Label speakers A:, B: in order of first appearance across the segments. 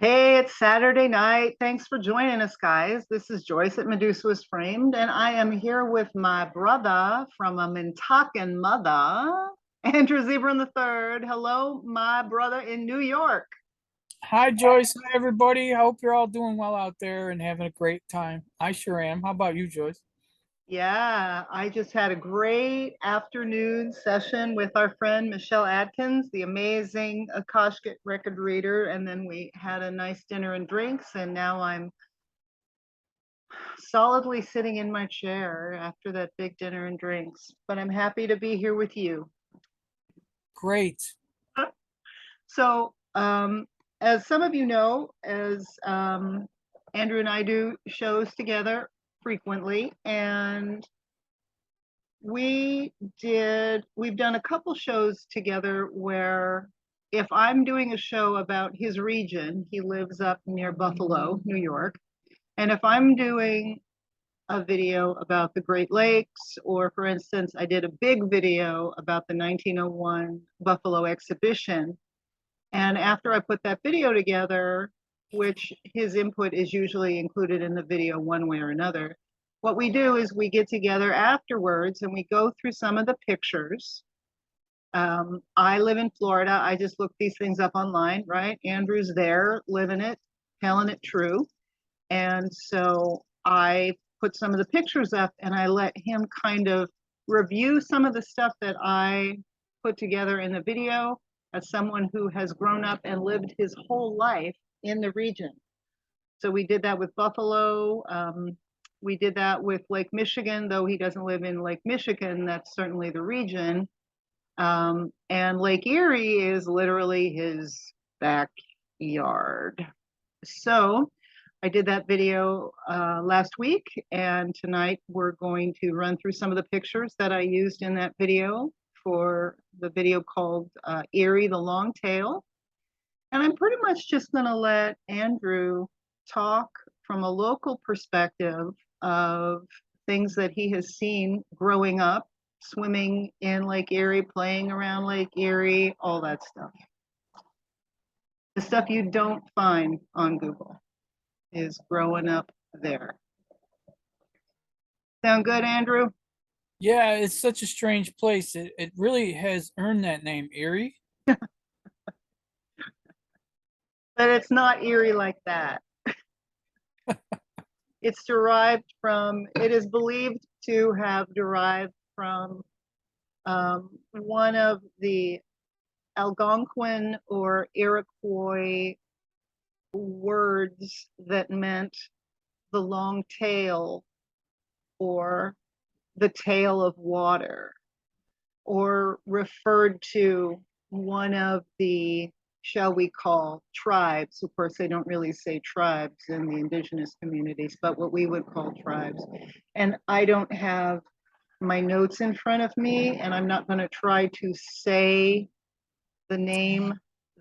A: Hey, it's Saturday night. Thanks for joining us, guys. This is Joyce at Medusa Was Framed, and I am here with my brother from a Minnetonka mother, Andrew Zebrun III. Hello, my brother in New York.
B: Hi, Joyce. Hi, everybody. I hope you're all doing well out there and having a great time. I sure am. How about you, Joyce?
A: Yeah, I just had a great afternoon session with our friend Michelle Adkins, the amazing Akashic record reader, and then we had a nice dinner and drinks, and now I'm solidly sitting in my chair after that big dinner and drinks, but I'm happy to be here with you.
B: Great.
A: So, as some of you know, as Andrew and I do shows together frequently, and we've done a couple shows together where if I'm doing a show about his region, he lives up near Buffalo, New York, and if I'm doing a video about the Great Lakes, or for instance, I did a big video about the 1901 Buffalo exhibition. And after I put that video together, which his input is usually included in the video one way or another, what we do is we get together afterwards and we go through some of the pictures. I live in Florida. I just looked these things up online, right? Andrew's there, living it, telling it true. And so I put some of the pictures up and I let him kind of review some of the stuff that I put together in the video as someone who has grown up and lived his whole life in the region. So we did that with Buffalo. We did that with Lake Michigan, though he doesn't live in Lake Michigan, that's certainly the region. And Lake Erie is literally his backyard. So I did that video last week, and tonight we're going to run through some of the pictures that I used in that video for the video called Erie, the Long Tail. And I'm pretty much just going to let Andrew talk from a local perspective of things that he has seen growing up, swimming in Lake Erie, playing around Lake Erie, all that stuff. The stuff you don't find on Google is growing up there. Sound good, Andrew?
B: Yeah, it's such a strange place. It really has earned that name, Erie.
A: But it's not eerie like that. It's derived from, it is believed to have derived from one of the Algonquin or Iroquois words that meant the long tail or the tail of water, or referred to one of the, shall we call, tribes. Of course, they don't really say tribes in the indigenous communities, but what we would call tribes. And I don't have my notes in front of me, and I'm not going to try to say the name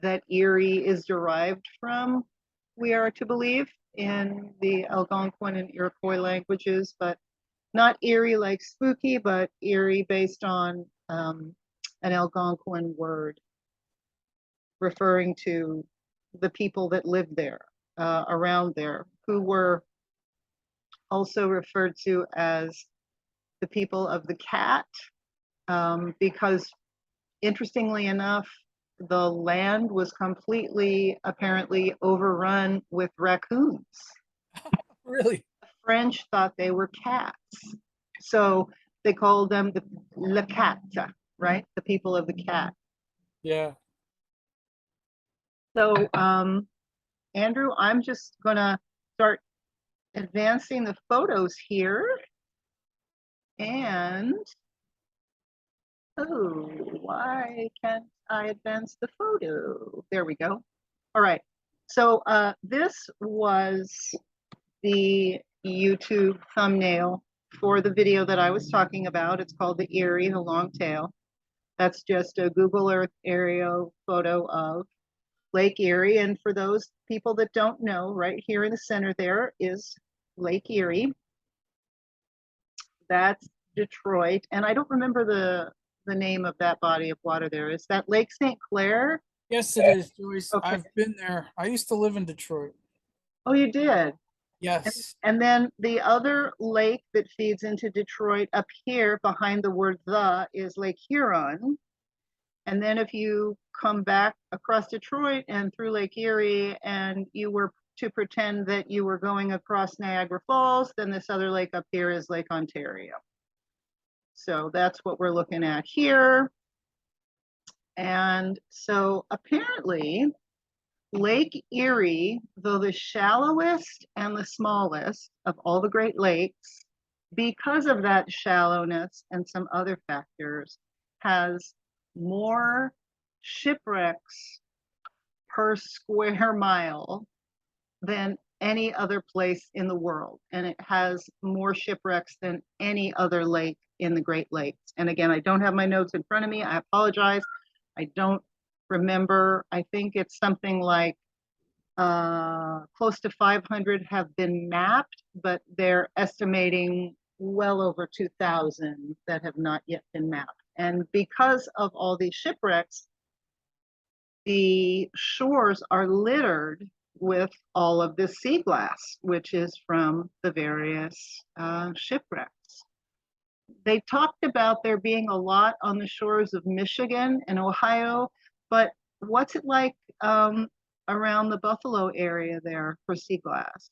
A: that Erie is derived from, we are to believe, in the Algonquin and Iroquois languages, but not Erie like spooky, but Erie based on an Algonquin word referring to the people that lived there, around there, who were also referred to as the people of the cat, because interestingly enough, the land was completely apparently overrun with raccoons.
B: Really?
A: The French thought they were cats. So they called them the Le Cat, right? The people of the cat.
B: Yeah.
A: So, Andrew, I'm just going to start advancing the photos here. And, oh, why can't I advance the photo? There we go. All right. So this was the YouTube thumbnail for the video that I was talking about. It's called the Erie, the Long Tail. That's just a Google Earth aerial photo of Lake Erie. And for those people that don't know, right here in the center there is Lake Erie. That's Gtreat. And I don't remember the name of that body of water there. Is that Lake St. Clair?
B: Yes, it is, Joyce.
A: Okay.
B: I've been there. I used to live in Detroit.
A: Oh, you did. And,
B: Yes.
A: and then the other lake that feeds into Detroit up here behind the word the is Lake Huron. And then if you come back across Detroit and through Lake Erie and you were to pretend that you were going across Niagara Falls, then this other lake up here is Lake Ontario. So that's what we're looking at here. And so apparently Lake Erie, though the shallowest and the smallest of all the Great Lakes, because of that shallowness and some other factors, has more shipwrecks per square mile than any other place in the world. And it has more shipwrecks than any other lake in the Great Lakes. And again, I don't have my notes in front of me. I apologize. I don't remember. I think it's something like close to 500 have been mapped, but they're estimating well over 2,000 that have not yet been mapped. And because of all these shipwrecks, the shores are littered with all of this sea glass, which is from the various shipwrecks. They talked about there being a lot on the shores of Michigan and Ohio, but what's it like around the Buffalo area there for sea glass?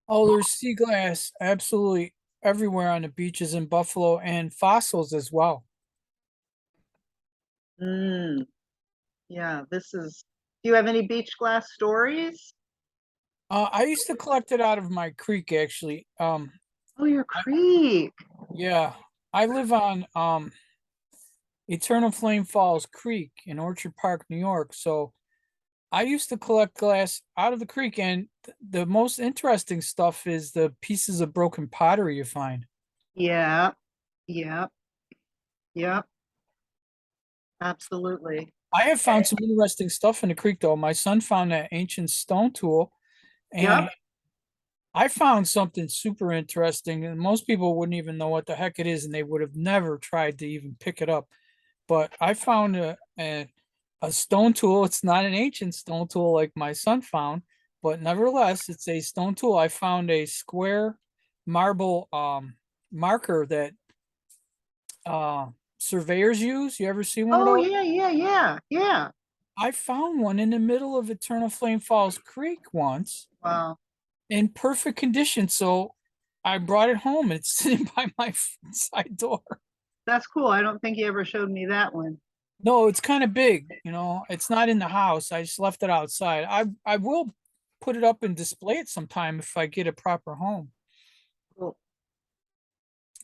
B: Oh, there's sea glass absolutely everywhere on the beaches in Buffalo and fossils as well.
A: Mm, yeah, do you have any beach glass stories?
B: I used to collect it out of my creek actually.
A: Oh, your
B: I,
A: creek.
B: yeah, I live on Eternal Flame Falls Creek in Orchard Park, New York. So I used to collect glass out of the creek, and the most interesting stuff is the pieces of broken pottery you find.
A: Yeah, yeah, yeah, absolutely.
B: I have found some interesting stuff in the creek, though. My son found that ancient stone tool,
A: Yep.
B: and I found something super interesting, and most people wouldn't even know what the heck it is, and they would have never tried to even pick it up. But I found a stone tool. It's not an ancient stone tool like my son found, but nevertheless, it's a stone tool. I found a square marble marker that uh, surveyors use. You ever see one of
A: Oh,
B: those?
A: yeah, yeah, yeah, yeah.
B: I found one in the middle of Eternal Flame Falls Creek once
A: Wow,
B: in perfect condition. So I brought it home and it's sitting by my side door.
A: that's cool. I don't think you ever showed me that one.
B: No, it's kind of big, it's not in the house. I just left it outside. I will put it up and display it sometime if I get a proper home.
A: Cool.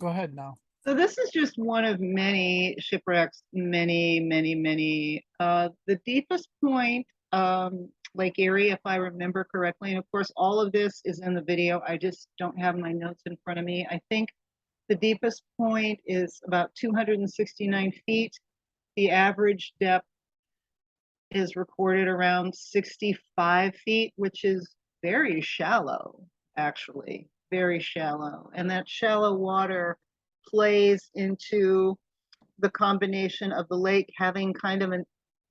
B: Go ahead now.
A: So this is just one of many shipwrecks, many, many, many. The deepest point, Lake Erie, if I remember correctly, and of course all of this is in the video. I just don't have my notes in front of me. I think the deepest point is about 269 feet. The average depth is recorded around 65 feet, which is very shallow, actually, very shallow. And that shallow water plays into the combination of the lake having kind of an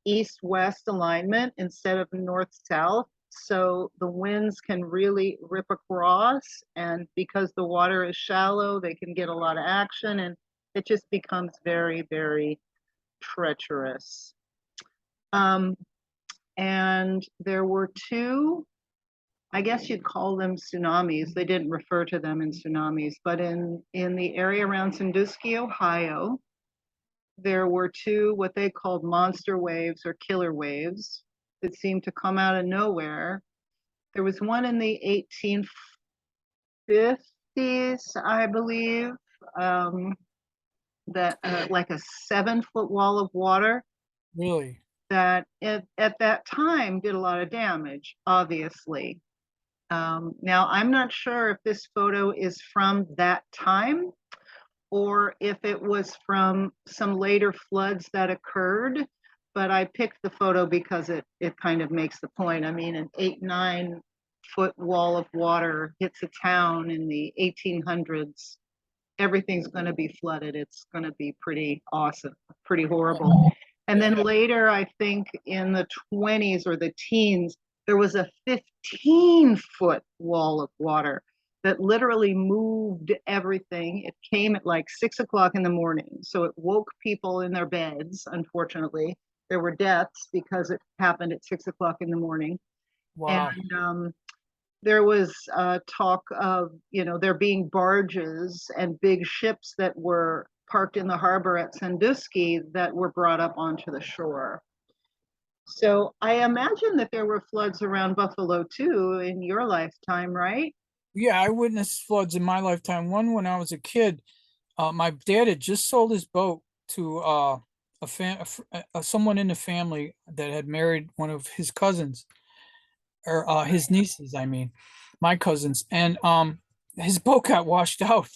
A: east-west alignment instead of north-south. So the winds can really rip across, and because the water is shallow, they can get a lot of action, and it just becomes very, very treacherous. Um, and there were two, I guess you'd call them tsunamis. They didn't refer to them in tsunamis, but in the area around Sandusky, Ohio, there were two what they called monster waves or killer waves that seemed to come out of nowhere. There was one in the 1850s, I believe, um, that like a 7 foot wall of water
B: Really?
A: that at that time did a lot of damage, obviously. Now, I'm not sure if this photo is from that time or if it was from some later floods that occurred, but I picked the photo because it kind of makes the point. I mean, an 8, 9 foot wall of water hits a town in the 1800s. Everything's going to be flooded. It's going to be pretty awesome, pretty horrible. And then later, I think in the 20s or the teens, there was a 15-foot wall of water that literally moved everything. It came at like 6 o'clock in the morning. So it woke people in their beds, unfortunately. There were deaths because it happened at 6 o'clock in the morning.
B: Wow.
A: And there was talk of, there being barges and big ships that were parked in the harbor at Sandusky that were brought up onto the shore. So I imagine that there were floods around Buffalo too in your lifetime, right?
B: Yeah, I witnessed floods in my lifetime. One when I was a kid. My dad had just sold his boat to someone in the family that had married one of his cousins, or his nieces, I mean, my cousins, and his boat got washed out.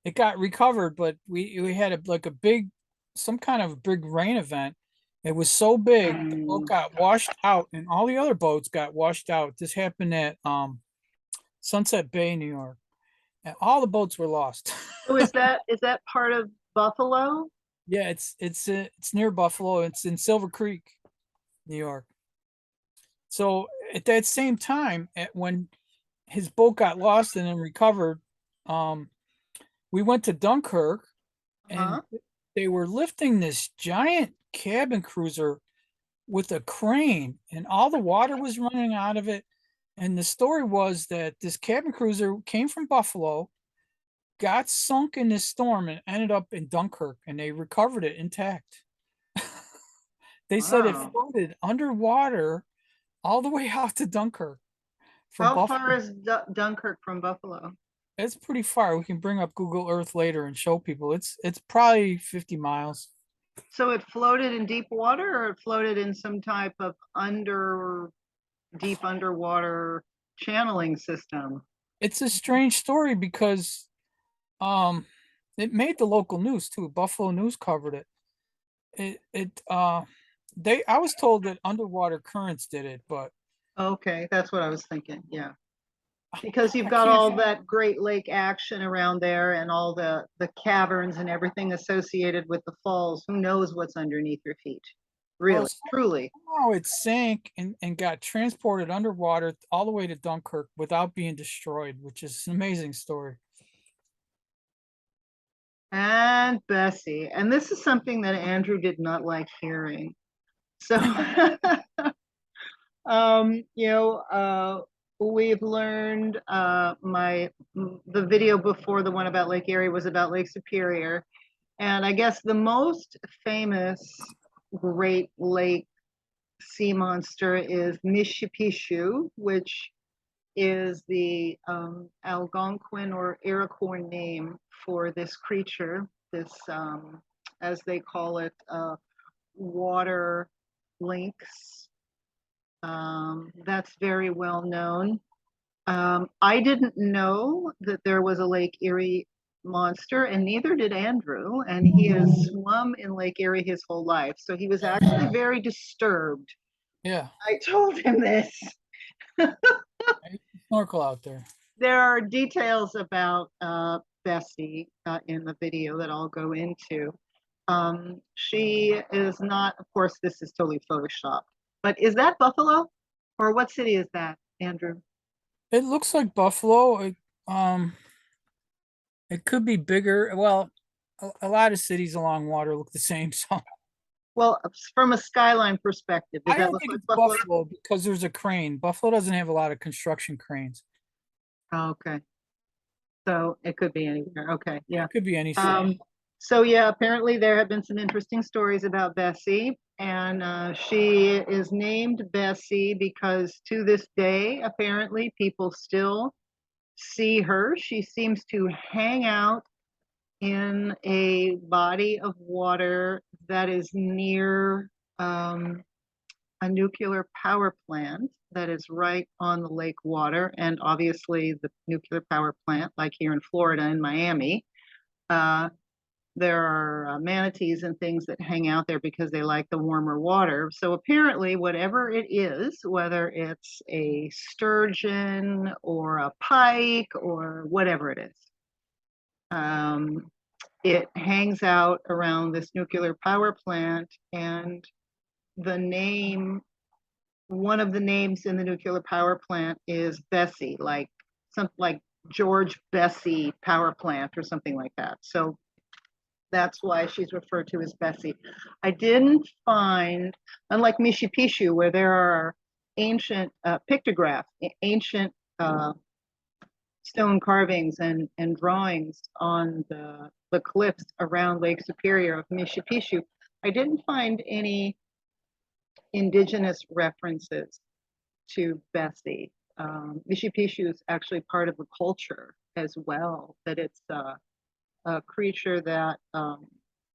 B: It got recovered, but we had like a big, some kind of big rain event. It was so big, the boat got washed out, and all the other boats got washed out. This happened at Sunset Bay, New York, and all the boats were lost.
A: So is that part of Buffalo?
B: Yeah, it's near Buffalo. It's in Silver Creek, New York. So at that same time, when his boat got lost and then recovered, um, we went to Dunkirk, and
A: Uh-huh.
B: they were lifting this giant cabin cruiser with a crane, and all the water was running out of it. And the story was that this cabin cruiser came from Buffalo, got sunk in this storm, and ended up in Dunkirk, and they recovered it intact. They said it
A: Wow.
B: floated underwater all the way out to Dunkirk from
A: How far
B: Buffalo.
A: is Dunkirk from Buffalo?
B: It's pretty far. We can bring up Google Earth later and show people. It's probably 50 miles.
A: So it floated in deep water or it floated in some type of deep underwater channeling system?
B: It's a strange story because um it made the local news too. Buffalo News covered it. They I was told that underwater currents did it, but
A: Okay, that's what I was thinking. Yeah. Because you've
B: I
A: got
B: can't.
A: all that Great Lake action around there and all the caverns and everything associated with the falls. Who knows what's underneath your feet?
B: Well,
A: Really, truly.
B: somehow it sank and got transported underwater all the way to Dunkirk without being destroyed, which is an amazing story.
A: And Bessie. And this is something that Andrew did not like hearing. So, um, you know, uh, we've learned the video before the one about Lake Erie was about Lake Superior. And I guess the most famous Great Lake sea monster is Mishipishu, which is the Algonquin or Iroquois name for this creature, this, as they call it, water lynx. That's very well known. I didn't know that there was a Lake Erie monster, and neither did Andrew. And he has swum in Lake Erie his whole life. So he was actually very disturbed.
B: Yeah,
A: I told him this.
B: I used to snorkel out there.
A: There are details about Bessie in the video that I'll go into. She is not, of course, this is totally Photoshopped, but is that Buffalo? Or what city is that, Andrew?
B: It looks like Buffalo. Um, it could be bigger. Well, a lot of cities along water look the same. So
A: Well, from a skyline perspective, does
B: I
A: that
B: don't
A: look
B: think
A: like
B: it's
A: Buffalo?
B: Buffalo because there's a crane. Buffalo doesn't have a lot of construction cranes.
A: Oh, okay. So it could be anywhere. Okay, yeah.
B: It could be any city.
A: Um, so yeah, apparently there have been some interesting stories about Bessie, and she is named Bessie because to this day, apparently, people still see her. She seems to hang out in a body of water that is near a nuclear power plant that is right on the lake water. And obviously, the nuclear power plant, like here in Florida and Miami, uh, there are manatees and things that hang out there because they like the warmer water. So apparently, whatever it is, whether it's a sturgeon or a pike or whatever it is, um, it hangs out around this nuclear power plant, and the name, one of the names in the nuclear power plant is Bessie, like something like George Bessie Power Plant or something like that. So that's why she's referred to as Bessie. I didn't find, unlike Mishipishu, where there are ancient pictographs, ancient stone carvings and drawings on the cliffs around Lake Superior of Mishipishu, I didn't find any indigenous references to Bessie. Mishipishu is actually part of the culture as well, that it's a creature that,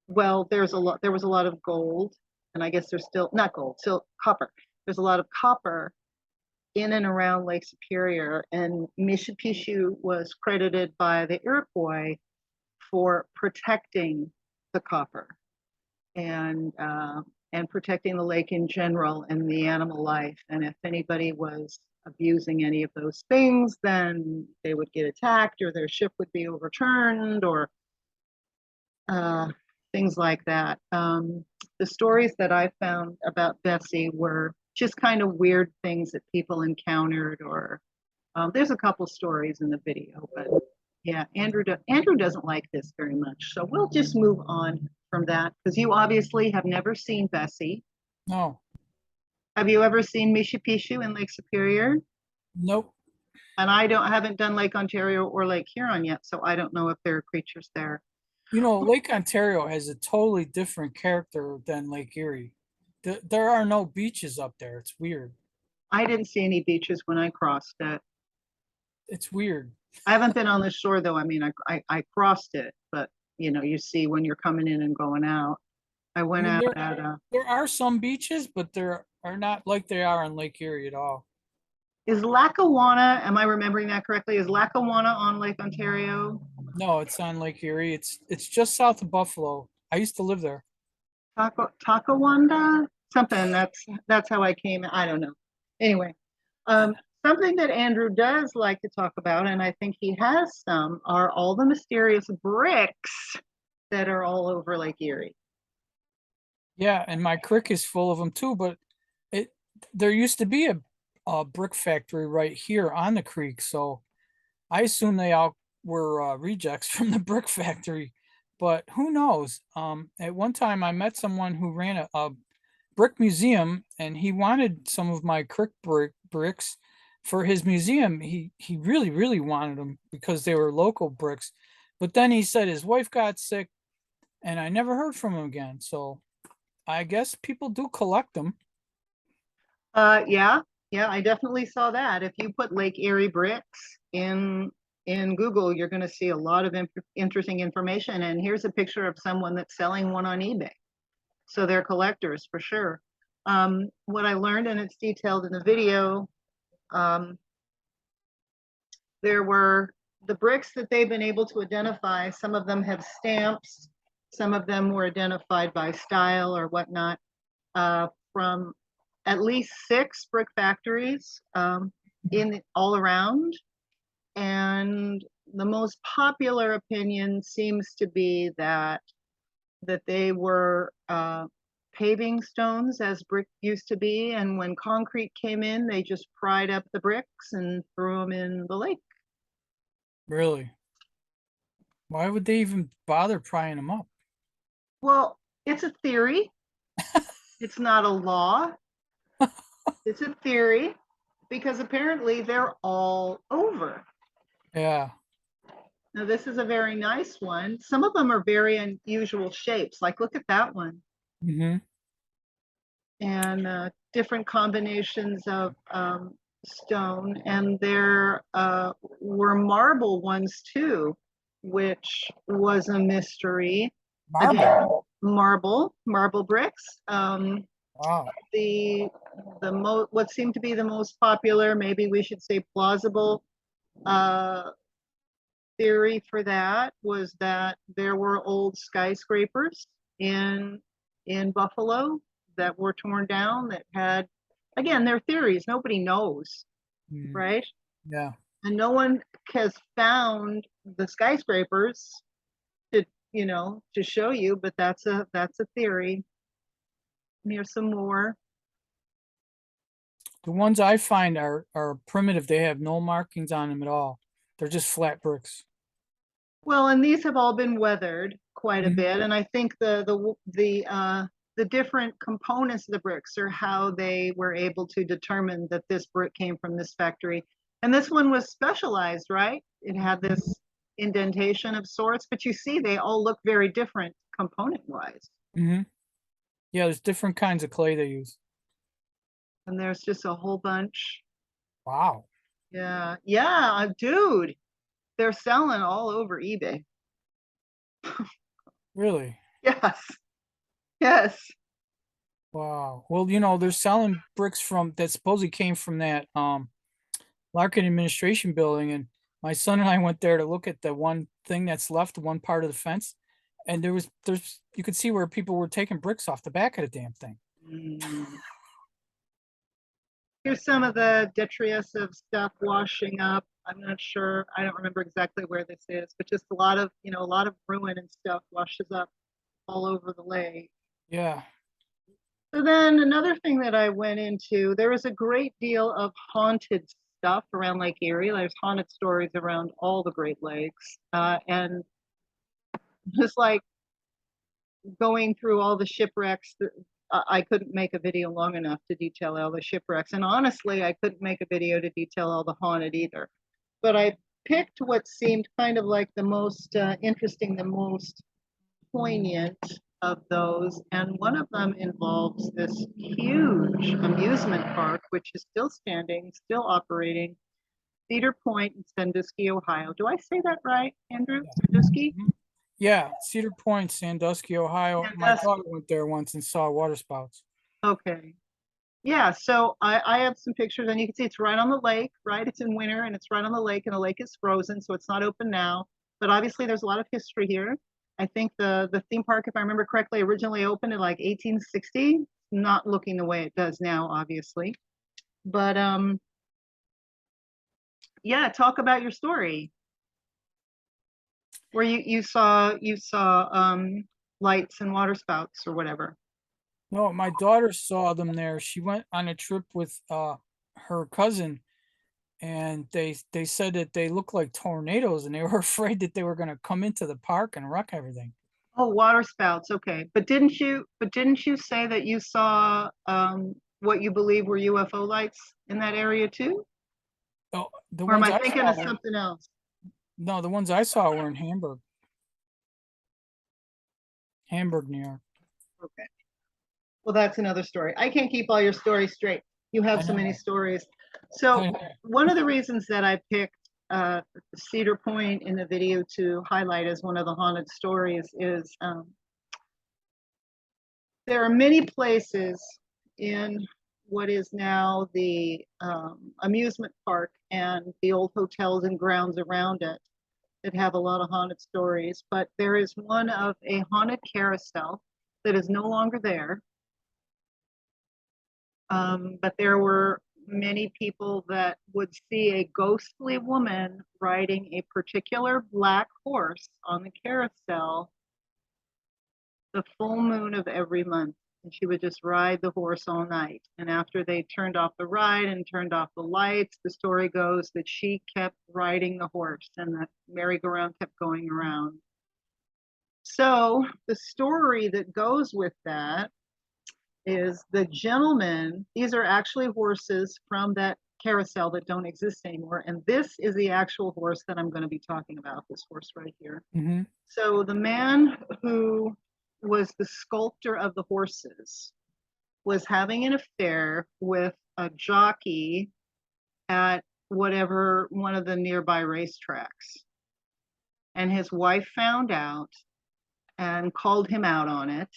A: well, there was a lot of gold, and I guess there's still, not gold, still copper. There's a lot of copper in and around Lake Superior, and Mishipishu was credited by the Iroquois for protecting the copper and protecting the lake in general and the animal life. And if anybody was abusing any of those things, then they would get attacked, or their ship would be overturned, or things like that. The stories that I found about Bessie were just kind of weird things that people encountered, or there's a couple stories in the video, but yeah, Andrew doesn't like this very much. So we'll just move on from that, because you obviously have never seen Bessie.
B: No,
A: Have you ever seen Mishipishu in Lake Superior?
B: nope.
A: And haven't done Lake Ontario or Lake Huron yet, so I don't know if there are creatures there.
B: You know, Lake Ontario has a totally different character than Lake Erie. There are no beaches up there. It's weird.
A: I didn't see any beaches when I crossed it.
B: It's weird.
A: I haven't been on the shore though. I mean, I crossed it, but you know, you see when you're coming in and going out. I
B: I
A: went
B: mean,
A: out
B: there
A: at
B: there are some beaches, but there are not like they are in Lake Erie at all.
A: is Lackawanna, am I remembering that correctly? Is Lackawanna on Lake Ontario?
B: No, it's on Lake Erie. It's just south of Buffalo. I used to live there.
A: Takawanda? Something that's how I came. I don't know. Anyway, um, something that Andrew does like to talk about, and I think he has some, are all the mysterious bricks that are all over Lake Erie.
B: Yeah, and my creek is full of them too, but it there used to be a brick factory right here on the creek, so I assume they all were rejects from the brick factory, but who knows? At one time I met someone who ran a brick museum, and he wanted some of my creek bricks for his museum. He really wanted them because they were local bricks, but then he said his wife got sick, and I never heard from him again. So I guess people do collect them.
A: Yeah, yeah, I definitely saw that. If you put Lake Erie bricks in Google, you're going to see a lot of interesting information. And here's a picture of someone that's selling one on eBay. So they're collectors for sure. What I learned, and it's detailed in the video, um, there were the bricks that they've been able to identify. Some of them have stamps. Some of them were identified by style or whatnot, from at least 6 brick factories in all around. And the most popular opinion seems to be that they were paving stones, as brick used to be, and when concrete came in, they just pried up the bricks and threw them in the lake.
B: Really? Why would they even bother prying them up?
A: Well, it's a theory. It's not a law. It's a theory, because apparently they're all over.
B: Yeah.
A: Now, this is a very nice one. Some of them are very unusual shapes. Like, look at that one.
B: Mm-hmm.
A: And different combinations of stone. And there were marble ones too, which was a mystery. Again,
B: Marble.
A: marble bricks.
B: Wow.
A: What seemed to be the most popular, maybe we should say plausible, theory for that was that there were old skyscrapers in Buffalo that were torn down, that had, again, they're theories, nobody knows,
B: Mm,
A: right?
B: yeah.
A: And no one has found the skyscrapers to you know, to show you, but that's a theory. And here's some more.
B: The ones I find are primitive. They have no markings on them at all. They're just flat bricks.
A: Well, and these have all been weathered quite a
B: Mhm.
A: bit, and I think the different components of the bricks are how they were able to determine that this brick came from this factory. And this one was specialized, right? It had this indentation of sorts, but you see they all look very different component wise.
B: Mhm. Yeah, there's different kinds of clay they use.
A: And there's just a whole bunch.
B: Wow.
A: Yeah, yeah, dude, they're selling all over eBay.
B: Really?
A: Yes, yes.
B: Wow. Well, they're selling bricks from that supposedly came from that Larkin administration building, and my son and I went there to look at the one thing that's left, the one part of the fence, and there's you could see where people were taking bricks off the back of the damn thing.
A: Mm. Here's some of the detritus of stuff washing up. I'm not sure. I don't remember exactly where this is, but just a lot of, a lot of ruin and stuff washes up all over the lake.
B: Yeah.
A: So then another thing that I went into, there was a great deal of haunted stuff around Lake Erie. There's haunted stories around all the Great Lakes. And just like going through all the shipwrecks, I couldn't make a video long enough to detail all the shipwrecks. And honestly, I couldn't make a video to detail all the haunted either. But I picked what seemed kind of like the most interesting, the most poignant of those. And one of them involves this huge amusement park, which is still standing, still operating, Cedar Point in Sandusky, Ohio. Do I say that right, Andrew?
B: Yeah.
A: Sandusky?
B: Mhm. Yeah, Cedar Point, Sandusky, Ohio. My daughter
A: Sandusky.
B: went there once and saw water spouts.
A: Okay. Yeah, so I have some pictures, and you can see it's right on the lake, right? It's in winter and it's right on the lake, and the lake is frozen, so it's not open now. But obviously, there's a lot of history here. I think the theme park, if I remember correctly, originally opened in like 1860, not looking the way it does now, obviously. But yeah, talk about your story where you saw lights and water spouts or whatever.
B: No, my daughter saw them there. She went on a trip with her cousin, and they said that they looked like tornadoes, and they were afraid that they were going to come into the park and wreck everything.
A: Oh, water spouts. Okay. But didn't you say that you saw what you believe were UFO lights in that area too?
B: Oh, the
A: Or am
B: ones
A: I
B: I
A: thinking
B: saw
A: of
B: were
A: something else?
B: no, the ones I saw were in Hamburg, New York.
A: Okay. Well, that's another story. I can't keep all your stories straight. You have
B: I
A: so many
B: know.
A: stories. So
B: I know.
A: one of the reasons that I picked Cedar Point in the video to highlight as one of the haunted stories is there are many places in what is now the amusement park and the old hotels and grounds around it that have a lot of haunted stories. But there is one of a haunted carousel that is no longer there. But there were many people that would see a ghostly woman riding a particular black horse on the carousel the full moon of every month. And she would just ride the horse all night. And after they turned off the ride and turned off the lights, the story goes that she kept riding the horse and the merry-go-round kept going around. So the story that goes with that is the gentleman, these are actually horses from that carousel that don't exist anymore. And this is the actual horse that I'm going to be talking about, this horse right here.
B: Hmm.
A: So the man who was the sculptor of the horses was having an affair with a jockey at whatever one of the nearby racetracks. And his wife found out and called him out on it.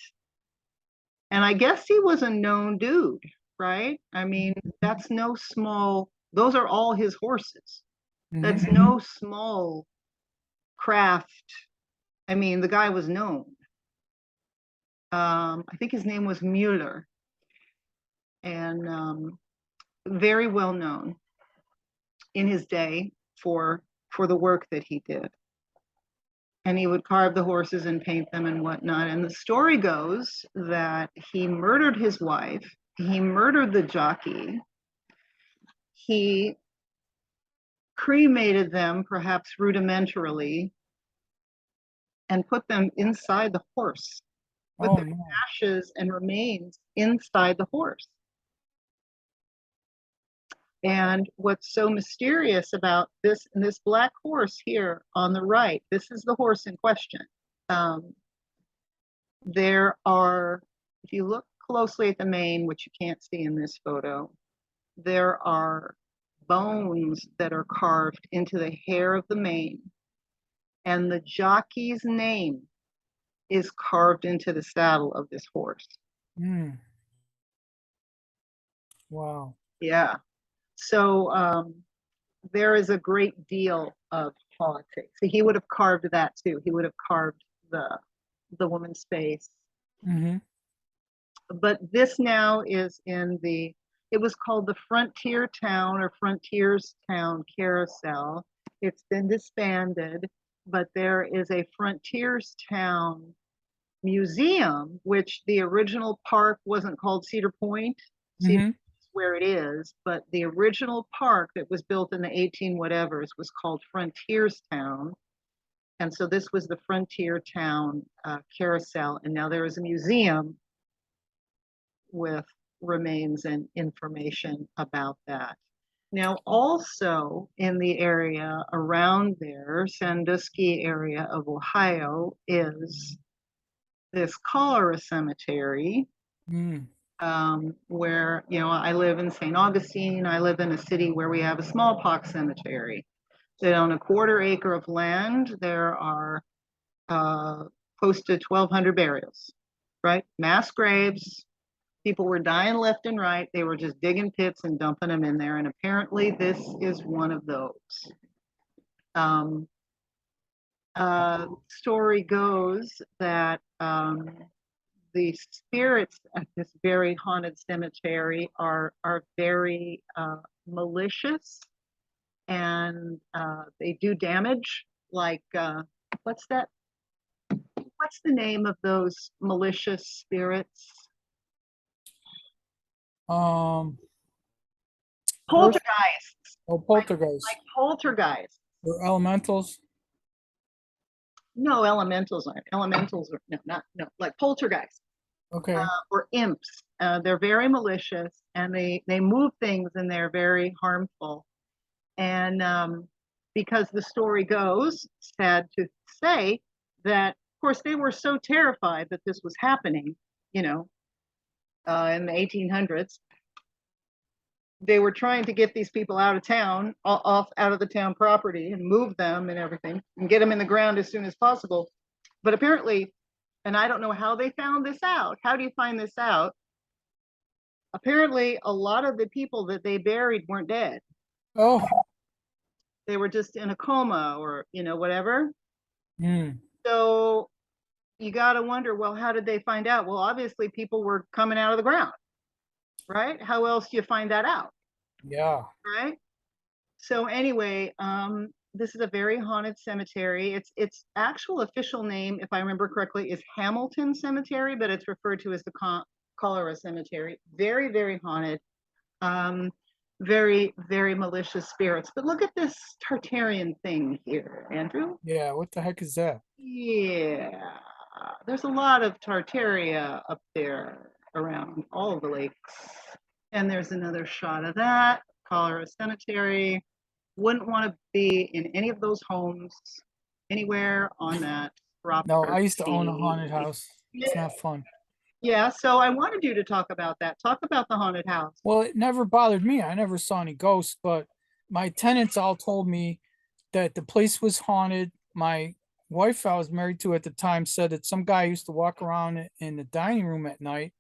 A: And I guess he was a known dude, right? I mean, that's no small, those are all his horses.
B: Hmm.
A: That's no small craft. I mean, the guy was known. I think his name was Mueller, and very well known in his day for the work that he did. and he would carve the horses and paint them and whatnot. And the story goes that he murdered his wife, he murdered the jockey, he cremated them, perhaps rudimentarily, and put them inside the horse, put
B: Oh
A: their
B: no.
A: ashes and remains inside the horse. And what's so mysterious about this black horse here on the right, this is the horse in question. Um, there are, if you look closely at the mane, which you can't see in this photo, there are bones that are carved into the hair of the mane, and the jockey's name is carved into the saddle of this horse.
B: Mm. Wow.
A: Yeah. So there is a great deal of politics. He would have carved that too. He would have carved the woman's face.
B: Mm-hmm.
A: But this now is in the, it was called the Frontier Town or Frontiers Town Carousel. It's been disbanded, but there is a Frontiers Town museum, which the original park wasn't called Cedar Point. Cedar
B: Mm-hmm.
A: Point is where it is, but the original park that was built in the 18 whatevers was called Frontiers Town. And so this was the Frontier Town Carousel. And now there is a museum with remains and information about that. Now, also in the area around there, Sandusky area of Ohio, is this cholera cemetery,
B: Mm.
A: where, you know, I live in St. Augustine. I live in a city where we have a smallpox cemetery. That on a quarter acre of land, there are close to 1,200 burials, right? Mass graves. People were dying left and right. They were just digging pits and dumping them in there. And apparently this is one of those. Um, Story goes that the spirits at this very haunted cemetery are very malicious, and they do damage. Like what's that? What's the name of those malicious spirits?
B: Um. Ghost
A: Poltergeists,
B: or
A: like
B: poltergeist
A: poltergeists.
B: or elementals.
A: No, elementals aren't. Elementals are no, not no, like poltergeists
B: Okay.
A: or imps. They're very malicious, and they move things, and they're very harmful. And because the story goes, sad to say, that of course they were so terrified that this was happening, you know, in the 1800s. They were trying to get these people out of town, off out of the town property, and move them and everything, and get them in the ground as soon as possible. But apparently, and I don't know how they found this out. How do you find this out? Apparently, a lot of the people that they buried weren't dead.
B: Oh.
A: They were just in a coma or, you know, whatever.
B: Mm.
A: So you got to wonder, well, how did they find out? Well, obviously, people were coming out of the ground, right? How else do you find that out,
B: Yeah.
A: right? So anyway, this is a very haunted cemetery. Its actual official name, if I remember correctly, is Hamilton Cemetery, but it's referred to as the Cholera Cemetery. Very, very haunted. Very, very malicious spirits. But look at this Tartarian thing here, Andrew.
B: Yeah. What the heck is that?
A: Yeah, there's a lot of Tartaria up there around all of the lakes. And there's another shot of that, Cholera Cemetery. Wouldn't want to be in any of those homes anywhere on that
B: No, I used to own a
A: property.
B: haunted house. It's not fun.
A: Yeah, so I wanted you to talk about that. Talk about the haunted house.
B: Well, it never bothered me. I never saw any ghosts, but my tenants all told me that the place was haunted. My wife I was married to at the time said that some guy used to walk around in the dining room at night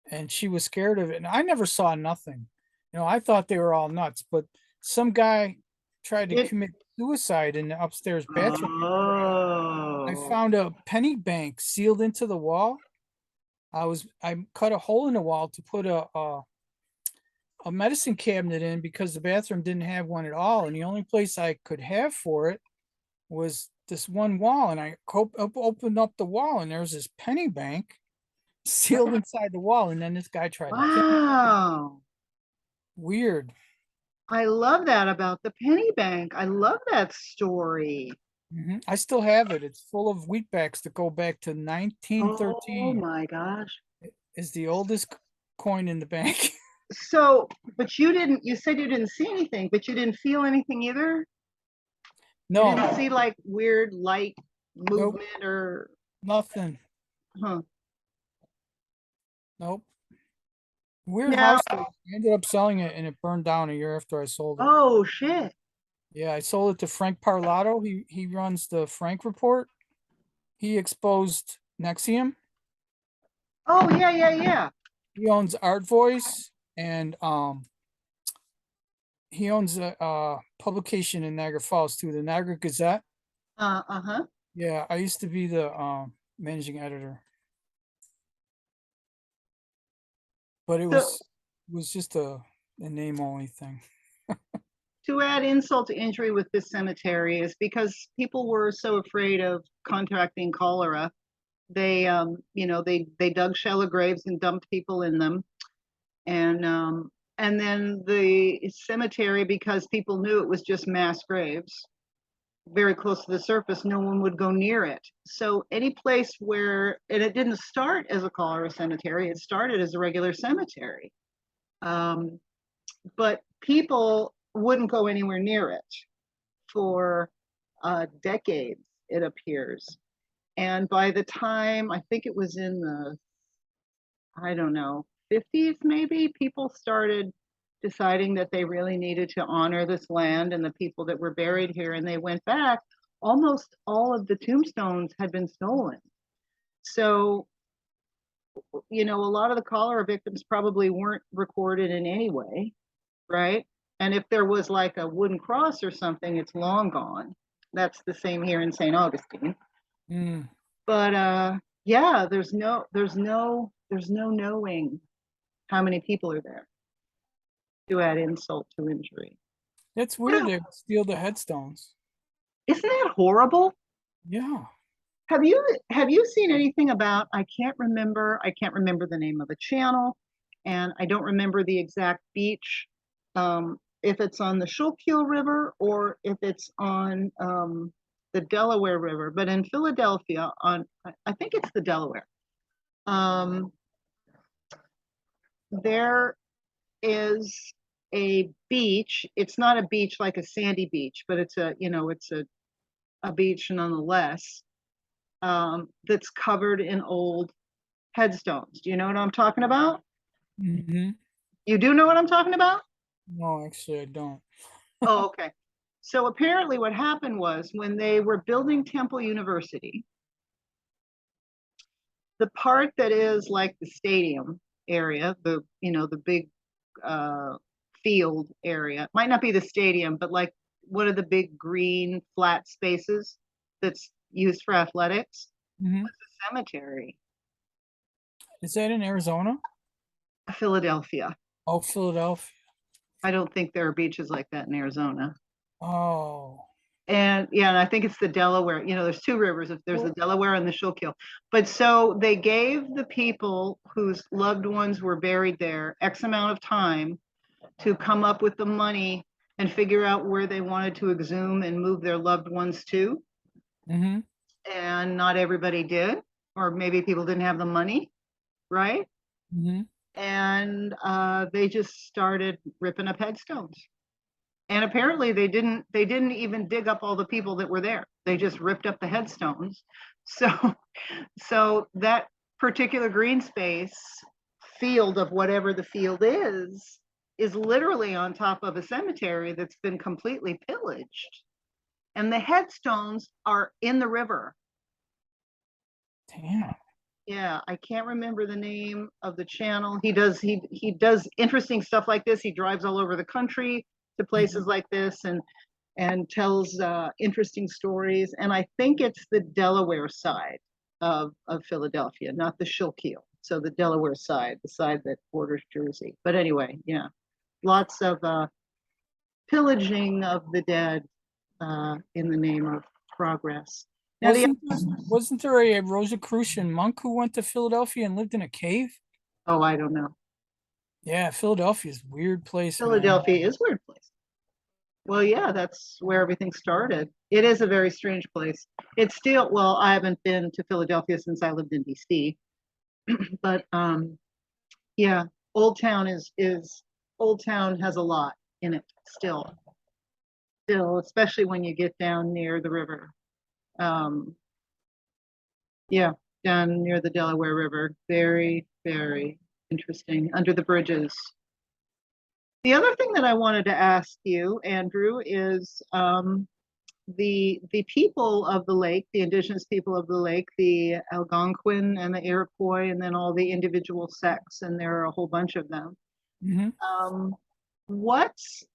B: and she was scared of it. And I never saw nothing. You know, I thought they were all nuts, but some guy tried to
A: It,
B: commit suicide in the upstairs bathroom. I
A: oh,
B: found a penny bank sealed into the wall. I cut a hole in the wall to put a medicine cabinet in because the bathroom didn't have one at all, and the only place I could have for it was this one wall, and I opened up the wall, and there's this penny bank sealed inside the wall, and then this guy tried to kill me.
A: Wow.
B: Weird.
A: I love that about the penny bank. I love that story.
B: I still have it. It's full of wheatbacks that go back to
A: Oh
B: 1913.
A: my gosh.
B: Is the oldest coin in the bank.
A: So, but you said you didn't see anything, but you didn't feel anything either? You
B: No,
A: didn't see like weird light
B: nope,
A: movement or,
B: nothing.
A: huh?
B: Nope. Weird
A: Now,
B: house though. I ended up selling it and it burned down a year after I sold it.
A: oh shit.
B: Yeah, I sold it to Frank Parlato. He runs the Frank Report. He exposed Nexium.
A: Oh yeah, yeah, yeah.
B: He owns Art Voice, and he owns a publication in Niagara Falls too, the Niagara Gazette.
A: Uh-huh.
B: Yeah, I used to be the managing editor, but it
A: So
B: was just a name only thing.
A: to add insult to injury with this cemetery is because people were so afraid of contracting cholera. They, they dug shallow graves and dumped people in them, and then the cemetery, because people knew it was just mass graves, very close to the surface, no one would go near it. So any place where, and it didn't start as a cholera cemetery, it started as a regular cemetery. Um, but people wouldn't go anywhere near it for decades, it appears. And by the time, I think it was in the, I don't know, 50s maybe, people started deciding that they really needed to honor this land and the people that were buried here. And they went back. Almost all of the tombstones had been stolen. So, a lot of the cholera victims probably weren't recorded in any way, right? And if there was like a wooden cross or something, it's long gone. That's the same here in St. Augustine.
B: Mm,
A: But yeah, there's no knowing how many people are there, to add insult to injury.
B: that's
A: What
B: weird.
A: a,
B: They steal the headstones.
A: isn't that horrible?
B: Yeah.
A: Have you seen anything about, I can't remember the name of the channel, and I don't remember the exact beach, if it's on the Schuylkill River or if it's on the Delaware River, but in Philadelphia, I think it's the Delaware. Um, there is a beach. It's not a beach like a sandy beach, but it's a beach nonetheless, that's covered in old headstones. Do you know what I'm talking about?
B: hmm
A: You do know what I'm talking about?
B: No, actually, I don't.
A: Oh, okay. So apparently what happened was when they were building Temple University, the part that is like the stadium area, the big uh, field area, might not be the stadium, but like one of the big green flat spaces that's used for athletics,
B: hmm
A: cemetery,
B: Is that in Arizona?
A: Philadelphia.
B: Oh, Philadelphia.
A: I don't think there are beaches like that in Arizona.
B: Oh.
A: And yeah, and I think it's the Delaware. There's two rivers. If there's the Delaware and the Schuylkill. But so they gave the people whose loved ones were buried there X amount of time to come up with the money and figure out where they wanted to exhume and move their loved ones to.
B: hmm
A: And not everybody did, or maybe people didn't have the money, right?
B: hmm
A: And they just started ripping up headstones. And apparently they didn't even dig up all the people that were there. They just ripped up the headstones. So so that particular green space field, of whatever the field is literally on top of a cemetery that's been completely pillaged. And the headstones are in the river.
B: Damn.
A: Yeah, I can't remember the name of the channel. He does interesting stuff like this. He drives all over the country to
B: hmm
A: places like this and tells interesting stories. And I think it's the Delaware side of Philadelphia, not the Schuylkill. So the Delaware side, the side that borders Jersey. But anyway, yeah, lots of pillaging of the dead in the name of progress. Now,
B: Wasn't there a Rosicrucian monk who went to Philadelphia and lived in a cave?
A: oh, I don't know.
B: Yeah, Philadelphia's a weird place, man.
A: Philadelphia is a weird place. Well, yeah, that's where everything started. It is a very strange place. It's still, well, I haven't been to Philadelphia since I lived in DC, but yeah, Old Town is Old Town has a lot in it still, especially when you get down near the river. Um, yeah, down near the Delaware River. Very, very interesting under the bridges. The other thing that I wanted to ask you, Andrew, is the people of the lake, the indigenous people of the lake, the Algonquin and the Iroquois, and then all the individual sects, and there are a whole bunch of them.
B: Hmm.
A: Um, what's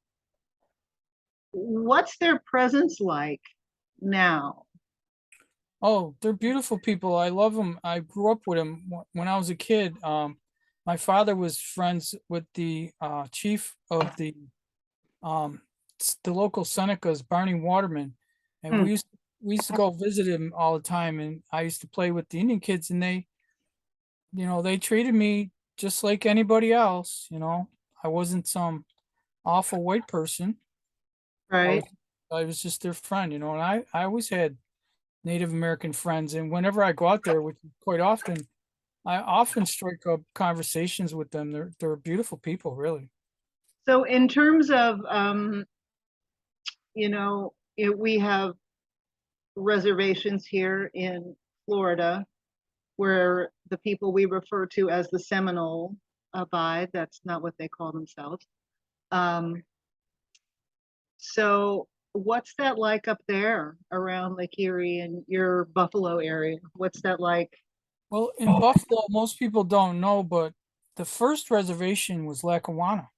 A: what's their presence like now?
B: Oh, they're beautiful people. I love them. I grew up with them when I was a kid. My father was friends with the chief of the local Senecas, Barney Waterman, and
A: Hmm,
B: we used to go visit him all the time. And I used to play with the Indian kids, and they treated me just like anybody else. I wasn't some awful white person. I was
A: right.
B: I was just their friend. And I always had Native American friends, and whenever I go out there, which is quite often, I often strike up conversations with them. They're beautiful people, really.
A: So in terms of we have reservations here in Florida where the people we refer to as the Seminole abide. That's not what they call themselves. Um, so what's that like up there around Lake Erie and your Buffalo area? What's that like?
B: Well, in Buffalo, most people don't know, but the first reservation was Lackawanna,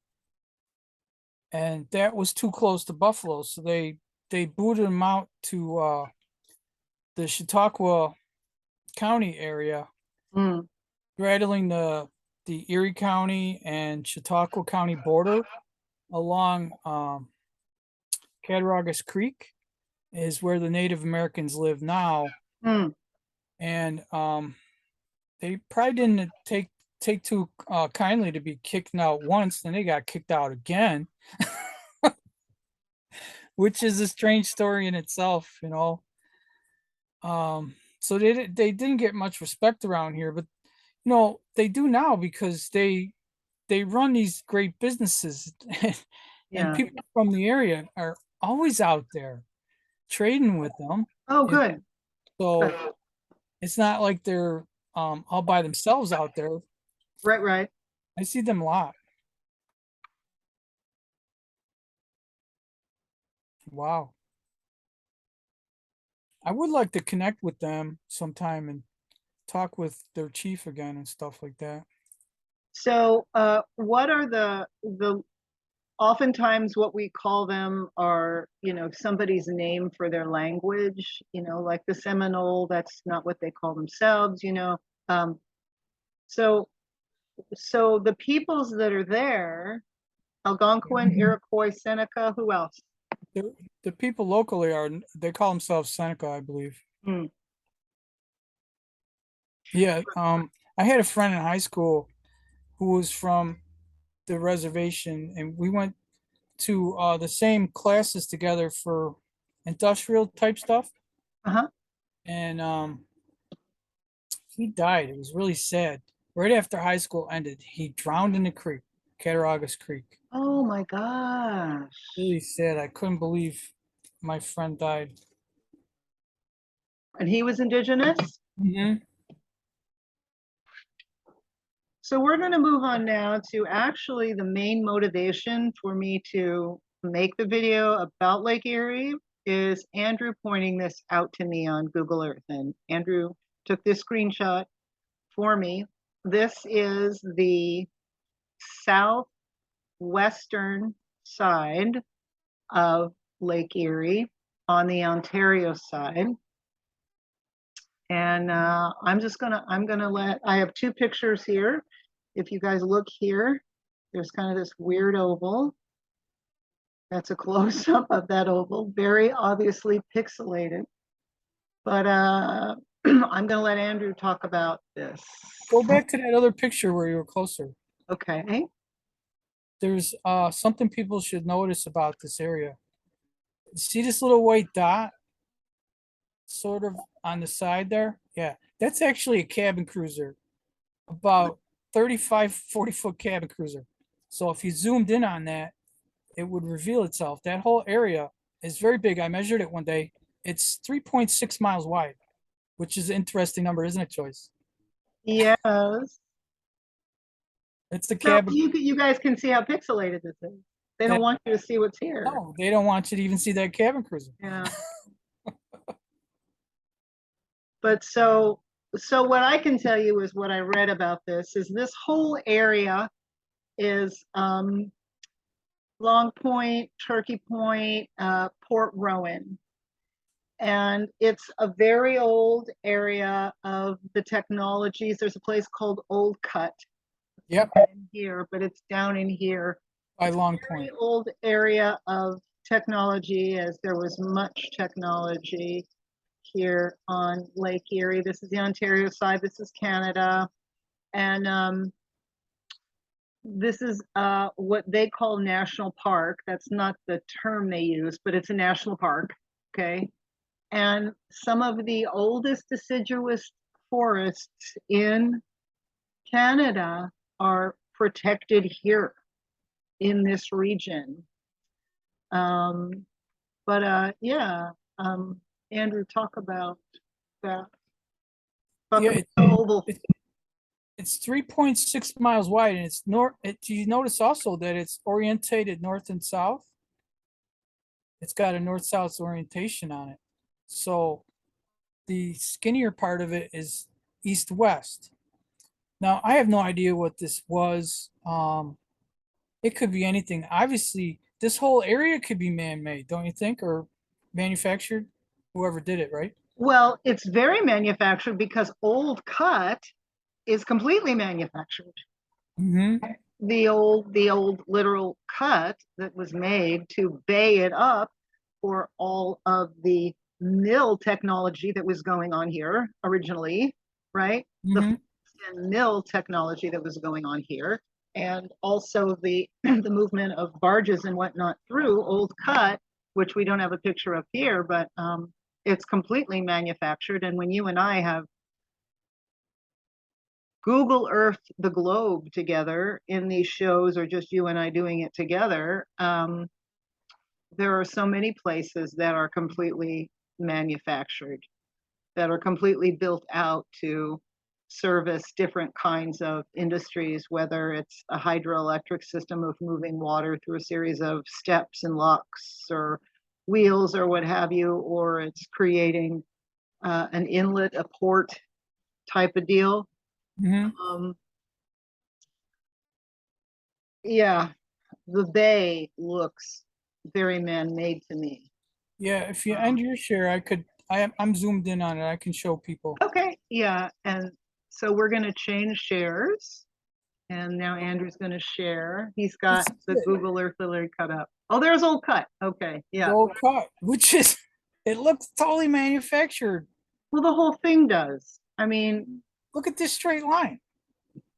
B: and that was too close to Buffalo, so they booted them out to the Chautauqua County area,
A: Mm,
B: straddling the Erie County and Chautauqua County border along Cattaraugus Creek is where the Native Americans live now,
A: mm.
B: and they probably didn't take too kindly to be kicked out once. Then they got kicked out again, which is a strange story in itself. So they didn't get much respect around here, but they do now because they run these great businesses, and
A: Yeah.
B: people from the area are always out there trading with them.
A: Oh,
B: And
A: good. Good.
B: so it's not like they're all by themselves out there.
A: Right, right.
B: I see them a lot. Wow. I would like to connect with them sometime and talk with their chief again and stuff like that.
A: So, what are the oftentimes what we call them are, somebody's name for their language, like the Seminole, that's not what they call themselves. Um, so so the peoples that are there, Algonquin, Iroquois, Seneca, who else?
B: The, the people locally they call themselves Seneca, I believe.
A: Hmm.
B: Yeah. I had a friend in high school who was from the reservation, and we went to the same classes together for industrial type stuff.
A: Uh-huh.
B: And he died. It was really sad. Right after high school ended, he drowned in the creek, Cattaraugus Creek.
A: Oh my gosh.
B: Really sad. I couldn't believe my friend died.
A: And he was indigenous?
B: Hmm.
A: So we're going to move on now to actually the main motivation for me to make the video about Lake Erie is Andrew pointing this out to me on Google Earth. And Andrew took this screenshot for me. This is the southwestern side of Lake Erie on the Ontario side. And I'm gonna I have two pictures here. If you guys look here, there's kind of this weird oval. That's a close up of that oval, very obviously pixelated. But I'm gonna let Andrew talk about this.
B: Go back to that other picture where you were closer.
A: Okay.
B: There's something people should notice about this area. See this little white dot sort of on the side there? Yeah, that's actually a cabin cruiser, about 35, 40-foot cabin cruiser. So if you zoomed in on that, it would reveal itself. That whole area is very big. I measured it one day. It's 3.6 miles wide, which is an interesting number, isn't it, Joyce?
A: Yes.
B: It's a
A: So
B: cabin.
A: you guys can see how pixelated this is. They don't
B: And
A: want you to see what's here.
B: no, they don't want you to even see that cabin cruiser.
A: Yeah. But so what I can tell you is what I read about this whole area is Long Point, Turkey Point, Port Rowan. And it's a very old area of the technologies. There's a place called Old Cut
B: Yep,
A: in here, but it's down in here.
B: by
A: It's a
B: Long
A: very
B: Point.
A: old area of technology, as there was much technology here on Lake Erie. This is the Ontario side, this is Canada. And this is what they call national park. That's not the term they use, but it's a national park, okay? And some of the oldest deciduous forests in Canada are protected here in this region. Um, but yeah, Andrew, talk about that. Talk
B: Yeah,
A: about the oval.
B: it's 3.6 miles wide, and it's north. You notice also that it's orientated north and south. It's got a north-south orientation on it. So the skinnier part of it is east-west. Now, I have no idea what this was. It could be anything. Obviously, this whole area could be man-made, don't you think, or manufactured? Whoever did it, right?
A: Well, it's very manufactured because Old Cut is completely manufactured.
B: Mm-hmm.
A: The old literal cut that was made to bay it up for all of the mill technology that was going on here originally, right? The
B: Mm-hmm.
A: mill technology that was going on here, and also the the movement of barges and whatnot through Old Cut, which we don't have a picture of here, but it's completely manufactured. And when you and I have Google Earth the globe together in these shows, or just you and I doing it together, there are so many places that are completely manufactured, that are completely built out to service different kinds of industries, whether it's a hydroelectric system of moving water through a series of steps and locks or wheels or what have you, or it's creating an inlet, a port type of deal.
B: Mm-hmm.
A: Um, yeah, the bay looks very man-made to me.
B: Yeah, if you end
A: Um,
B: your share, I could. I'm zoomed in on it. I can show people.
A: okay, yeah, and so we're going to change shares, and now Andrew's going to share. He's got
B: This is
A: the
B: it.
A: Google Earth already cut up. Oh, there's Old Cut. Okay, yeah.
B: Gold cut, which is it looks totally manufactured.
A: Well, the whole thing does. I mean,
B: Look at this straight line.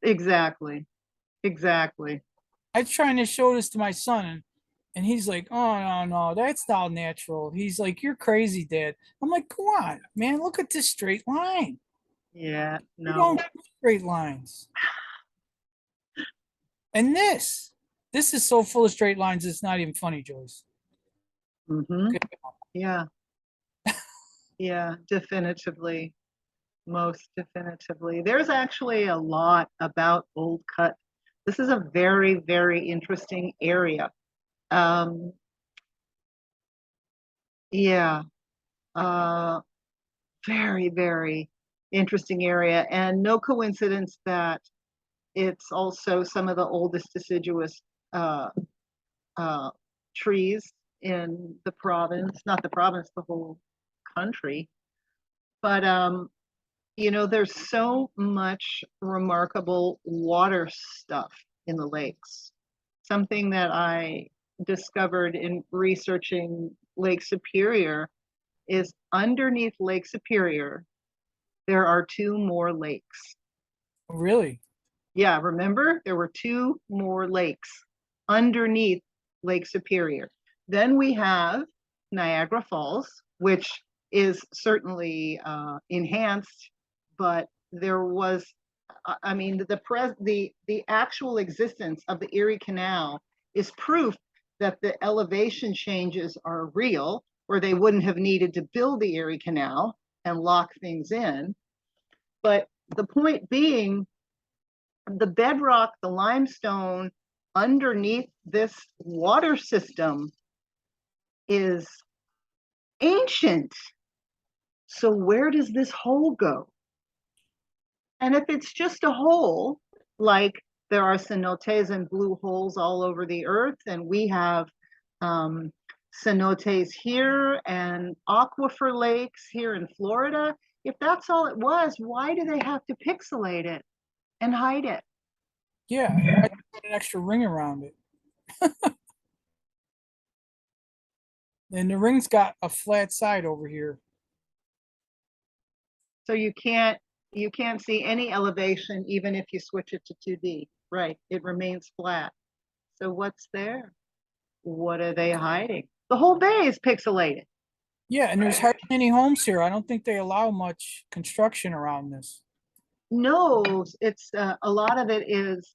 A: exactly, exactly.
B: I was trying to show this to my son, and he's like, "Oh no, no, that's not natural." He's like, "You're crazy, Dad." I'm like, "Come on, man, look at this straight line.
A: Yeah,
B: You
A: no.
B: don't do straight lines." And this is so full of straight lines, it's not even funny, Joyce.
A: Mm-hmm.
B: Okay.
A: Yeah, yeah, definitively. Most definitively. There's actually a lot about Old Cut. This is a very, very interesting area. Um, yeah, uh, very, very interesting area. And no coincidence that it's also some of the oldest deciduous uh, uh, trees in the province, not the province, the whole country. But there's so much remarkable water stuff in the lakes. Something that I discovered in researching Lake Superior is underneath Lake Superior, there are two more lakes.
B: Really?
A: Yeah, remember? There were two more lakes underneath Lake Superior. Then we have Niagara Falls, which is certainly enhanced, but there was, I mean, the actual existence of the Erie Canal is proof that the elevation changes are real, or they wouldn't have needed to build the Erie Canal and lock things in. But the point being, the bedrock, the limestone underneath this water system is ancient. So where does this hole go? And if it's just a hole, like there are cenotes and blue holes all over the earth, and we have cenotes here and aquifer lakes here in Florida, if that's all it was, why do they have to pixelate it and hide it?
B: Yeah, why put an extra ring around it? And the ring's got a flat side over here.
A: So you can't see any elevation even if you switch it to 2D. Right, it remains flat. So what's there? What are they hiding? The whole bay is pixelated.
B: Yeah, and there's hardly any homes here. I don't think they allow much construction around this.
A: No, it's a lot of it is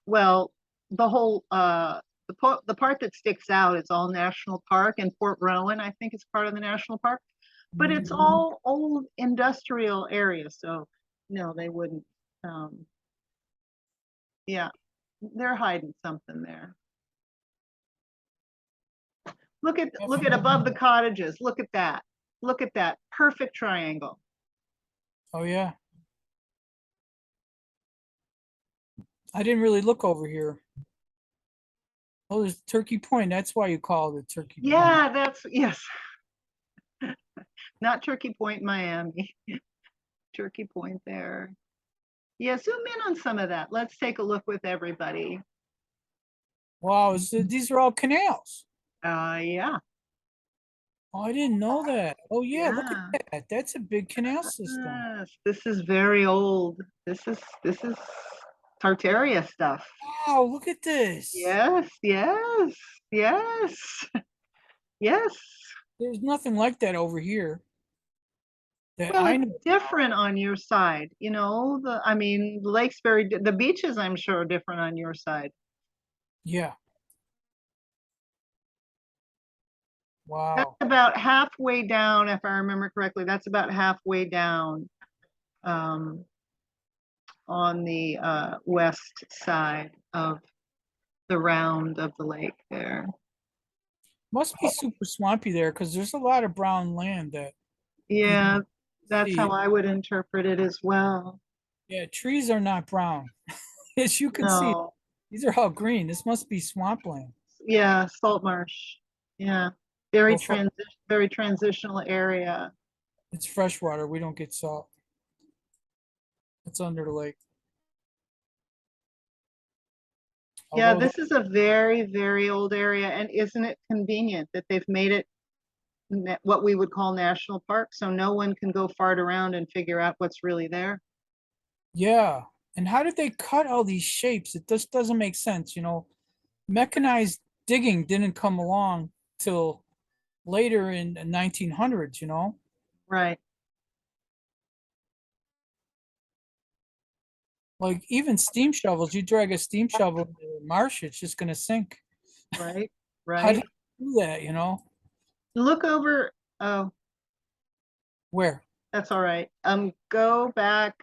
A: well, the whole the part that sticks out is all national park, and Port Rowan I think is part of the national park, but it's all old industrial areas. So no, they wouldn't. Um, yeah, they're hiding something there. Look at above the cottages. Look at that. Look at that perfect triangle.
B: Oh yeah. I didn't really look over here. Oh, there's Turkey Point. That's why you call it Turkey Point.
A: Yeah, that's yes. Not Turkey Point, Miami. Turkey Point there. Yeah, zoom in on some of that. Let's take a look with everybody.
B: Wow, these are all canals.
A: Yeah,
B: Oh, I didn't know that. Oh yeah, look
A: yeah.
B: at that. That's a big canal system.
A: Yes, this is very old. This is Tartaria stuff.
B: Wow, look at this.
A: Yes, yes, yes, yes.
B: There's nothing like that over here that
A: Well,
B: I
A: it's
B: know.
A: different on your side. I mean, the lake's the beaches, I'm sure, are different on your side.
B: Yeah.
A: That's
B: Wow.
A: about halfway down, if I remember correctly. That's about halfway down um, on the west side of the round of the lake there.
B: Must be super swampy there because there's a lot of brown land that you can
A: Yeah, that's how
B: see.
A: I would interpret it as well.
B: Yeah, trees are not brown. As you can see,
A: No,
B: these are all green. This must be swampland.
A: yeah, salt marsh. Yeah,
B: Well,
A: very transitional area.
B: it's freshwater. We don't get salt. It's under the lake.
A: Yeah,
B: Although,
A: this is a very, very old area, and isn't it convenient that they've made it what we would call national park, so no one can go fart around and figure out what's really there?
B: yeah. And how did they cut all these shapes? It just doesn't make sense. Mechanized digging didn't come along till later in the 1900s.
A: Right,
B: Like even steam shovels, you drag a steam shovel into the marsh, it's just gonna sink.
A: right,
B: How
A: right.
B: did you do that?
A: Look over. Oh,
B: Where?
A: that's all right. Go back.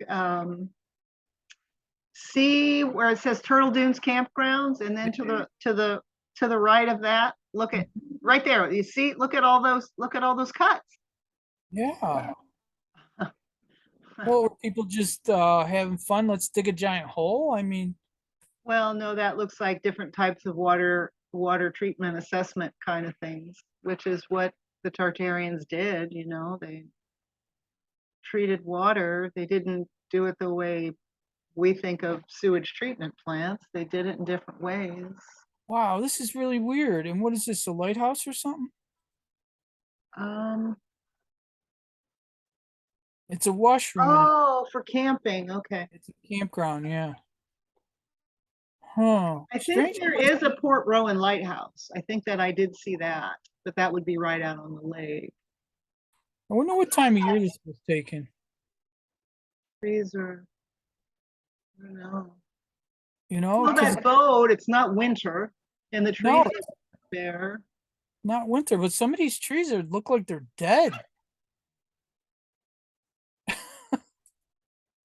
A: See where it says Turtle Dunes Campgrounds, and then to the right of that, look at right there. You see, look at all those cuts.
B: Yeah. Well, were people just having fun? Let's dig a giant hole. I mean,
A: Well, no, that looks like different types of water treatment assessment kind of things, which is what the Tartarians did. They treated water. They didn't do it the way we think of sewage treatment plants. They did it in different ways.
B: wow, this is really weird. And what is this, a lighthouse or something?
A: Um,
B: It's a washroom and
A: oh, for camping. Okay.
B: it's a campground. Yeah. Huh.
A: I think
B: Strange.
A: there is a Port Rowan lighthouse. I think that I did see that, but that would be right out on the lake.
B: I wonder what time of year this was taken.
A: Trees are, I don't know.
B: You know,
A: Well,
B: because
A: that boat, it's not winter, and the
B: no,
A: trees are there.
B: not winter, but some of these trees are look like they're dead.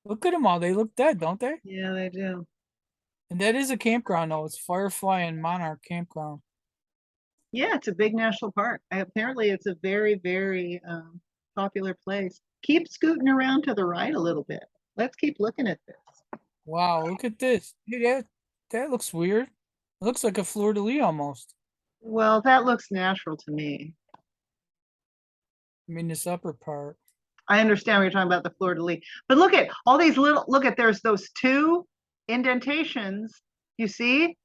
B: Look at them all. They look dead, don't they?
A: Yeah, they do.
B: And that is a campground, though. It's Firefly and Monarch Campground.
A: Yeah, it's a big national park. Apparently, it's a very, very popular place. Keep scooting around to the right a little bit. Let's keep looking at this.
B: Wow, look at this. Dude, that looks weird. It looks like a fleur de lis almost.
A: Well, that looks natural to me.
B: I mean, this upper part.
A: I understand what you're talking about, the fleur de lis. But look at all these little, look at, there's those two indentations. You see?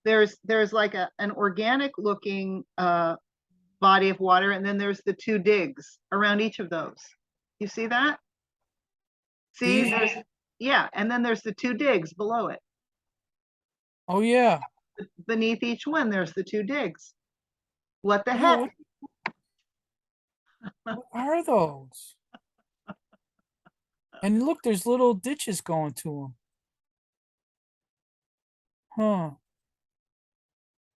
A: There's like an organic looking body of water, and then there's the two digs around each of those. You see that? See,
B: These?
A: yeah, and then there's the two digs below it.
B: Oh, yeah.
A: Beneath each one, there's the two digs. What the
B: Yeah,
A: heck?
B: what are those? And look, there's little ditches going to them. Huh.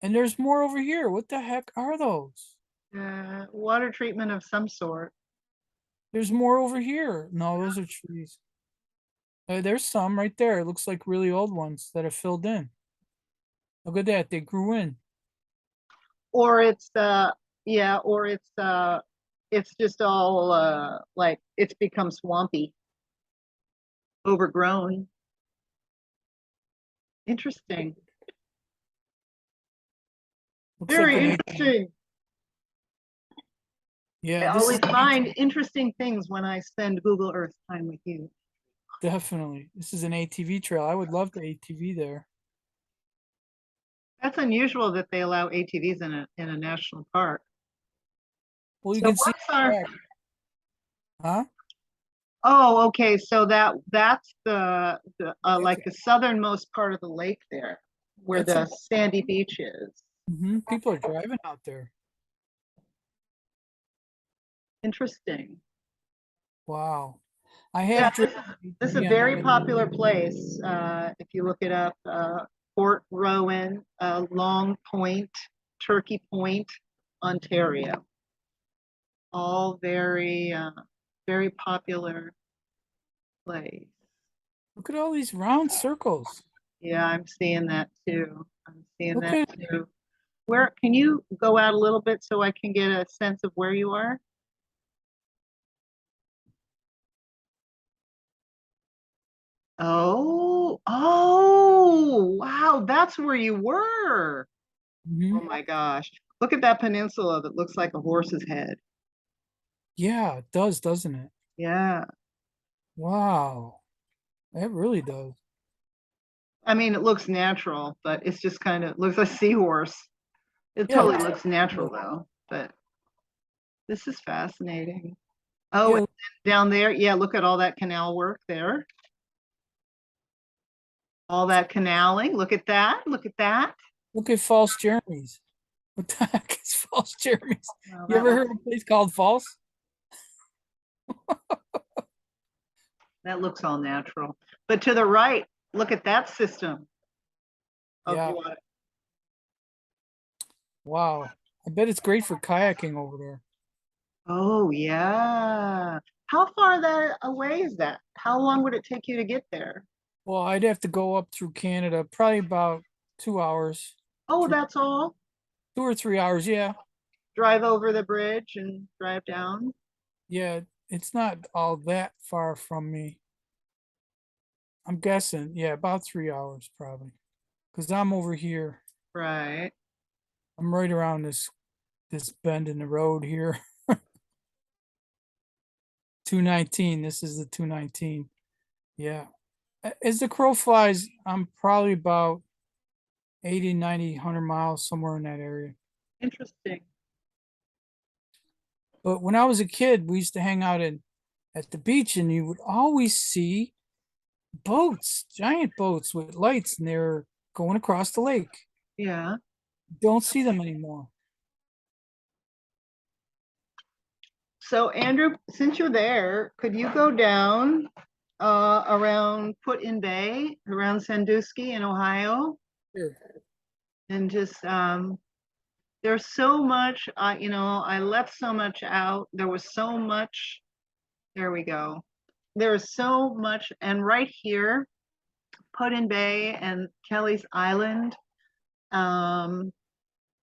B: And there's more over here. What the heck are those?
A: Water treatment of some sort.
B: There's more over here. No, those are trees. There's some right there. It looks like really old ones that are filled in. Look at that. They grew in.
A: Or it's yeah, or it's just all like it's become swampy, overgrown. Interesting.
B: Looks like
A: Very
B: an
A: interesting. I
B: Yeah, this
A: always
B: is
A: find interesting things when I spend Google Earth time with you.
B: definitely. This is an ATV trail. I would love the ATV there.
A: That's unusual that they allow ATVs in a national park.
B: Well, you
A: So
B: can see
A: what's our,
B: the track, huh?
A: oh, okay, so that's the
B: That's
A: like the southernmost part of the lake there, where
B: that's a
A: the sandy beach is.
B: people are driving out there.
A: Interesting.
B: Wow. I
A: Yeah,
B: have driven
A: this is a
B: ATV on the
A: very
B: lake.
A: popular place. If you look it up, Port Rowan, Long Point, Turkey Point, Ontario. All very, very popular place.
B: Look at all these round circles.
A: Yeah, I'm seeing that too. I'm seeing
B: Look
A: that
B: at
A: too. Where, can you go out a little bit so I can get a sense of where you are? Oh, wow, that's where you were. Oh
B: mhm.
A: my gosh. Look at that peninsula that looks like a horse's head.
B: Yeah, it does, doesn't it?
A: Yeah.
B: Wow. It really does.
A: I mean, it looks natural, but it's just kind of looks like a seahorse. It
B: Yeah, it
A: totally
B: looks
A: looks natural
B: like,
A: though, but this is fascinating. Oh, and
B: yeah,
A: down there, yeah, look at all that canal work there. All that canaling. Look at that. Look at that.
B: look at False Jeremy's. What the heck is False Jeremy's?
A: Well,
B: You ever heard of a place called False?
A: that looks all natural. But to the right, look at that system of
B: Yeah.
A: water.
B: Wow. I bet it's great for kayaking over there.
A: Oh, yeah. How far that away is that? How long would it take you to get there?
B: Well, I'd have to go up through Canada, probably about 2 hours,
A: Oh,
B: two,
A: that's all.
B: 2 or 3 hours. Yeah.
A: Drive over the bridge and drive down.
B: Yeah. It's not all that far from me. I'm guessing. Yeah, about 3 hours probably. Because I'm over here.
A: Right.
B: I'm right around this bend in the road here. 219. This is the 219. Yeah. As the crow flies, I'm probably about 80, 90, 100 miles, somewhere in that area.
A: Interesting.
B: But when I was a kid, we used to hang out at the beach, and you would always see boats, giant boats with lights, and they're going across the lake.
A: Yeah.
B: Don't see them anymore.
A: So Andrew, since you're there, could you go down around Put-in Bay, around Sandusky in Ohio,
B: Sure.
A: and just there's so much. I left so much out. There was so much. There we go. There's so much, and right here, Put-in Bay and Kelly's Island. Um,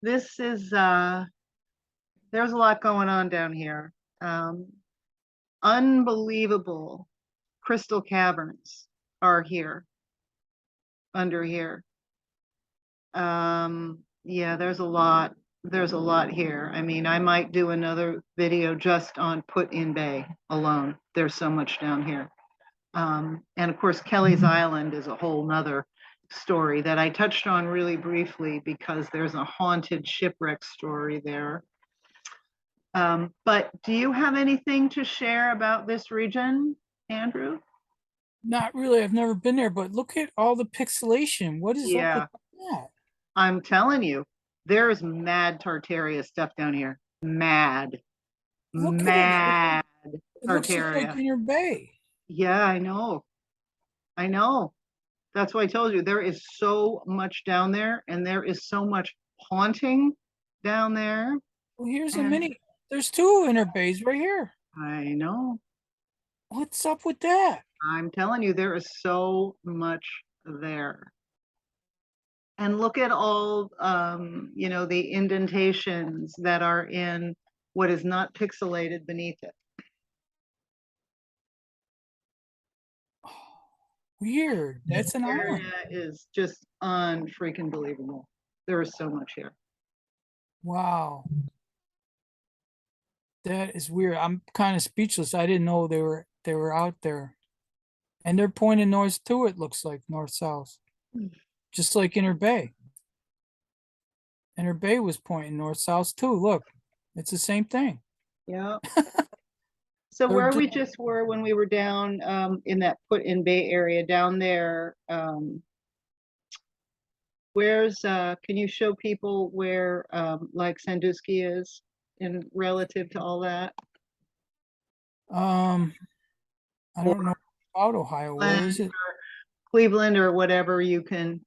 A: this is there's a lot going on down here. Um, Unbelievable crystal caverns are here, under here. Yeah, there's a lot here. I mean, I might do another video just on Put-in Bay alone. There's so much down here. And of course, Kelly's Island is a whole nother story that I touched on really briefly because there's a haunted shipwreck story there. But do you have anything to share about this region, Andrew?
B: Not really. I've never been there, but look at all the pixelation. What is up with
A: Yeah,
B: that?
A: I'm telling you, there's mad Tartaria stuff down here. Mad,
B: Look at it.
A: mad
B: It looks just like
A: Tartaria.
B: Inner Bay.
A: Yeah, I know. I know. That's why I told you there is so much down there, and there is so much haunting down there.
B: Well, here's a
A: And
B: mini. There's two Inner Bays right here.
A: I know.
B: What's up with that?
A: I'm telling you, there is so much there. And look at all, the indentations that are in what is not pixelated beneath it.
B: Weird. That's an island.
A: Area is just unfreaking believable. There is so much here.
B: Wow. That is weird. I'm kind of speechless. I didn't know they were out there. And they're pointing north too, it looks like north south. Just like Inner Bay. Inner Bay was pointing north south too. Look, it's the same thing.
A: Yeah. So
B: They're
A: where
B: just
A: we just were when we were down in that Put-in Bay area down there, can you show people where like Sandusky is in relative to all that?
B: um I
A: Or
B: don't know about Ohio. Where
A: Cleveland
B: is it?
A: Cleveland or whatever you can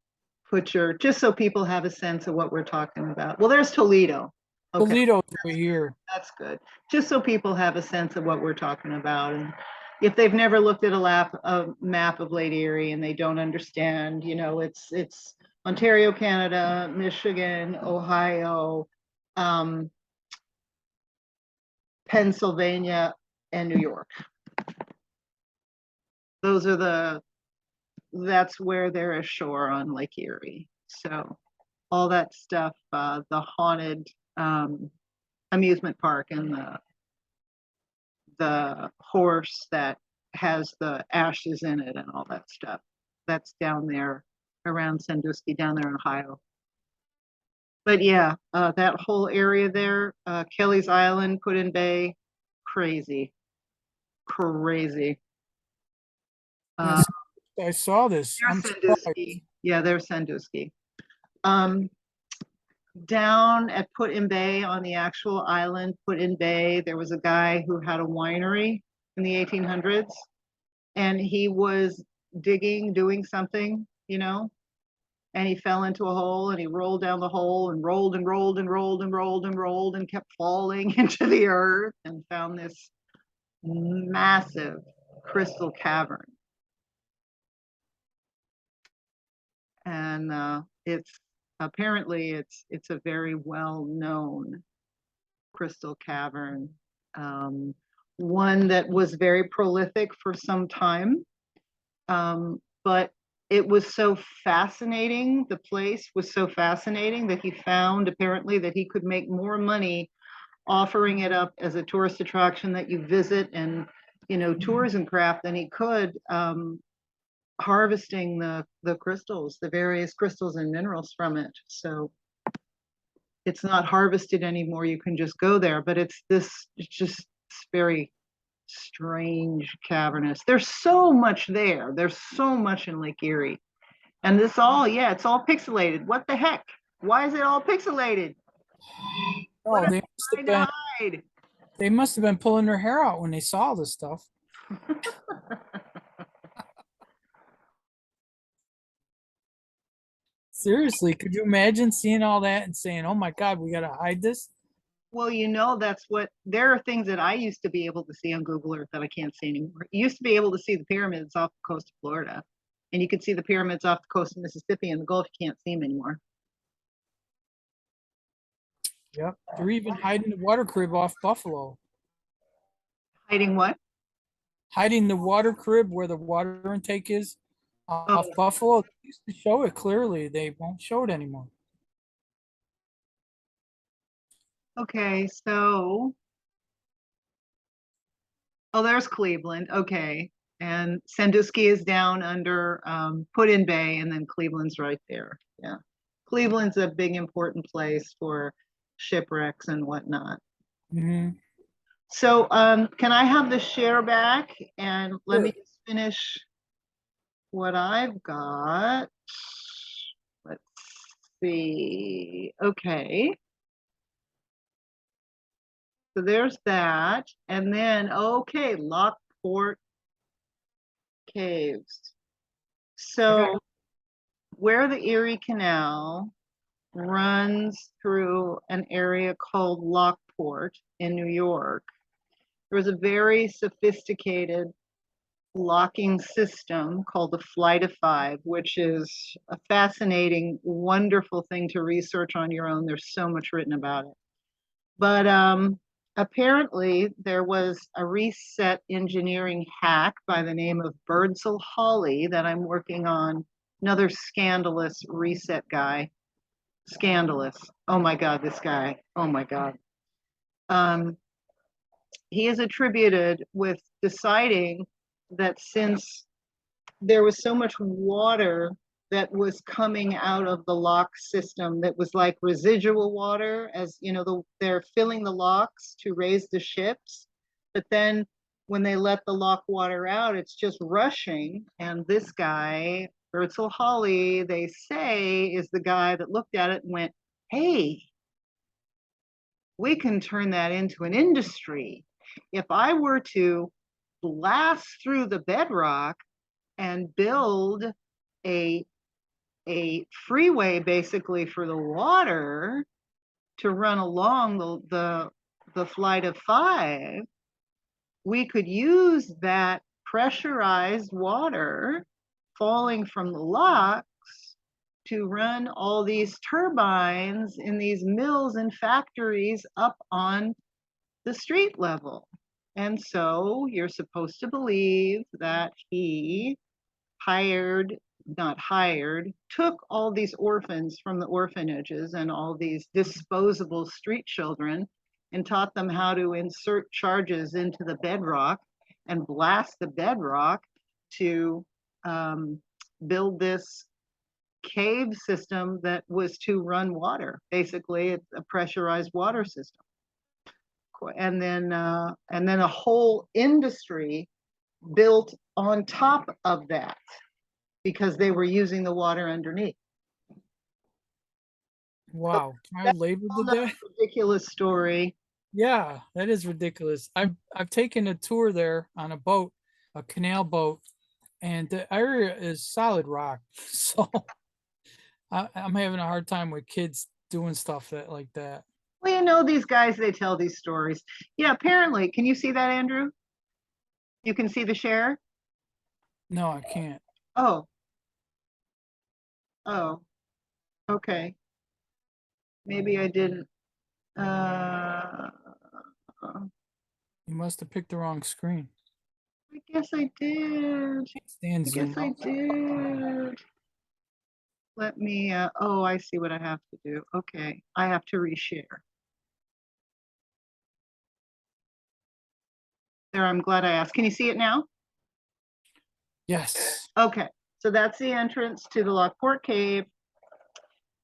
A: put just so people have a sense of what we're talking about. Well, there's Toledo. Okay,
B: Toledo's right here.
A: that's good. Just so people have a sense of what we're talking about. And if they've never looked at a map of Lake Erie and they don't understand, it's Ontario, Canada, Michigan, Ohio, um, Pennsylvania, and New York. That's where there is shore on Lake Erie. So all that stuff, the haunted amusement park and the horse that has the ashes in it and all that stuff. That's down there around Sandusky, down there in Ohio. But yeah, that whole area there, Kelly's Island, Put-in Bay, crazy, crazy.
B: Yes, I saw this. I'm
A: There's
B: surprised.
A: Sandusky. Yeah, there's Sandusky. Um, Down at Put-in Bay on the actual island, Put-in Bay, there was a guy who had a winery in the 1800s, and he was doing something, and he fell into a hole and he rolled down the hole and rolled and rolled and rolled and rolled and rolled and kept falling into the earth and found this massive crystal cavern. And it's apparently it's a very well known crystal cavern, one that was very prolific for some time, but it was so fascinating. The place was so fascinating that he found apparently that he could make more money offering it up as a tourist attraction that you visit and tourism craft than he could harvesting the crystals, the various crystals and minerals from it. So it's not harvested anymore. You can just go there, but it's just very strange cavernous. There's so much there. There's so much in Lake Erie. And this all, yeah, it's all pixelated. What the heck? Why is it all pixelated? What
B: Oh,
A: am I trying to hide?
B: they must have been pulling their hair out when they saw this stuff. Seriously, could you imagine seeing all that and saying, "Oh my God, we gotta hide this"?
A: Well, that's what there are things that I used to be able to see on Google Earth that I can't see anymore. You used to be able to see the pyramids off the coast of Florida, and you could see the pyramids off the coast of Mississippi and the Gulf. You can't see them anymore.
B: Yep, they're even hiding the water crib off Buffalo,
A: Hiding what?
B: hiding the water crib where the water intake is off
A: Oh,
B: Buffalo. They used to show it clearly. They won't show it anymore.
A: okay. So, oh, there's Cleveland. Okay. And Sandusky is down under Put-in Bay, and then Cleveland's right there. Yeah. Cleveland's a big important place for shipwrecks and whatnot.
B: Hmm.
A: So can I have the share back and let me
B: Sure.
A: just finish what I've got. Let's see. Okay. So there's that. And then, okay, Lockport Caves.
B: I got
A: So where the Erie Canal runs through an area called Lockport in New York, there was a very sophisticated locking system called the Flight of Five, which is a fascinating, wonderful thing to research on your own. There's so much written about it. But apparently, there was a reset engineering hack by the name of Birdsall Hawley that I'm working on. Another scandalous reset guy. Scandalous. Oh my God, this guy. Oh my God. Um, he is attributed with deciding that since there was so much water that was coming out of the lock system that was like residual water, as you know, they're filling the locks to raise the ships, but then when they let the lock water out, it's just rushing. And this guy, Birdsall Hawley, they say, is the guy that looked at it and went, hey, we can turn that into an industry. If I were to blast through the bedrock and build a freeway basically for the water to run along the Flight of Five, we could use that pressurized water falling from the locks to run all these turbines in these mills and factories up on the street level. And so you're supposed to believe that he not hired, took all these orphans from the orphanages and all these disposable street children and taught them how to insert charges into the bedrock and blast the bedrock to build this cave system that was to run water. Basically, it's a pressurized water system. And then a whole industry built on top of that because they were using the water underneath. So
B: wow.
A: that's
B: Child labor did
A: another
B: that?
A: ridiculous story.
B: Yeah, that is ridiculous. I've taken a tour there on a boat, a canal boat, and the area is solid rock. So I'm having a hard time with kids doing stuff that like that.
A: Well, you know, these guys, they tell these stories. Yeah, apparently. Can you see that, Andrew? You can see the share?
B: No, I can't.
A: Oh, oh, okay. Maybe I didn't. I
B: You must have picked the wrong screen.
A: guess I did.
B: Stand
A: I guess
B: zoom
A: I
B: out.
A: did. Let me, oh, I see what I have to do. Okay, I have to reshare. There, I'm glad I asked. Can you see it now?
B: Yes.
A: Okay, so that's the entrance to the Lockport Cave.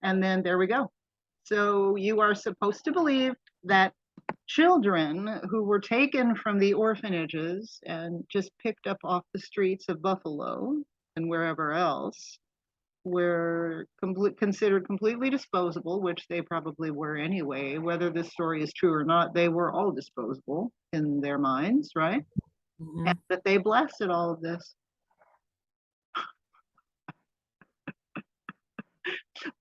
A: And then there we go. So you are supposed to believe that children who were taken from the orphanages and just picked up off the streets of Buffalo and wherever else were considered completely disposable, which they probably were anyway. Whether this story is true or not, they were all disposable in their minds, right?
B: Mhm.
A: And that they blasted all of this.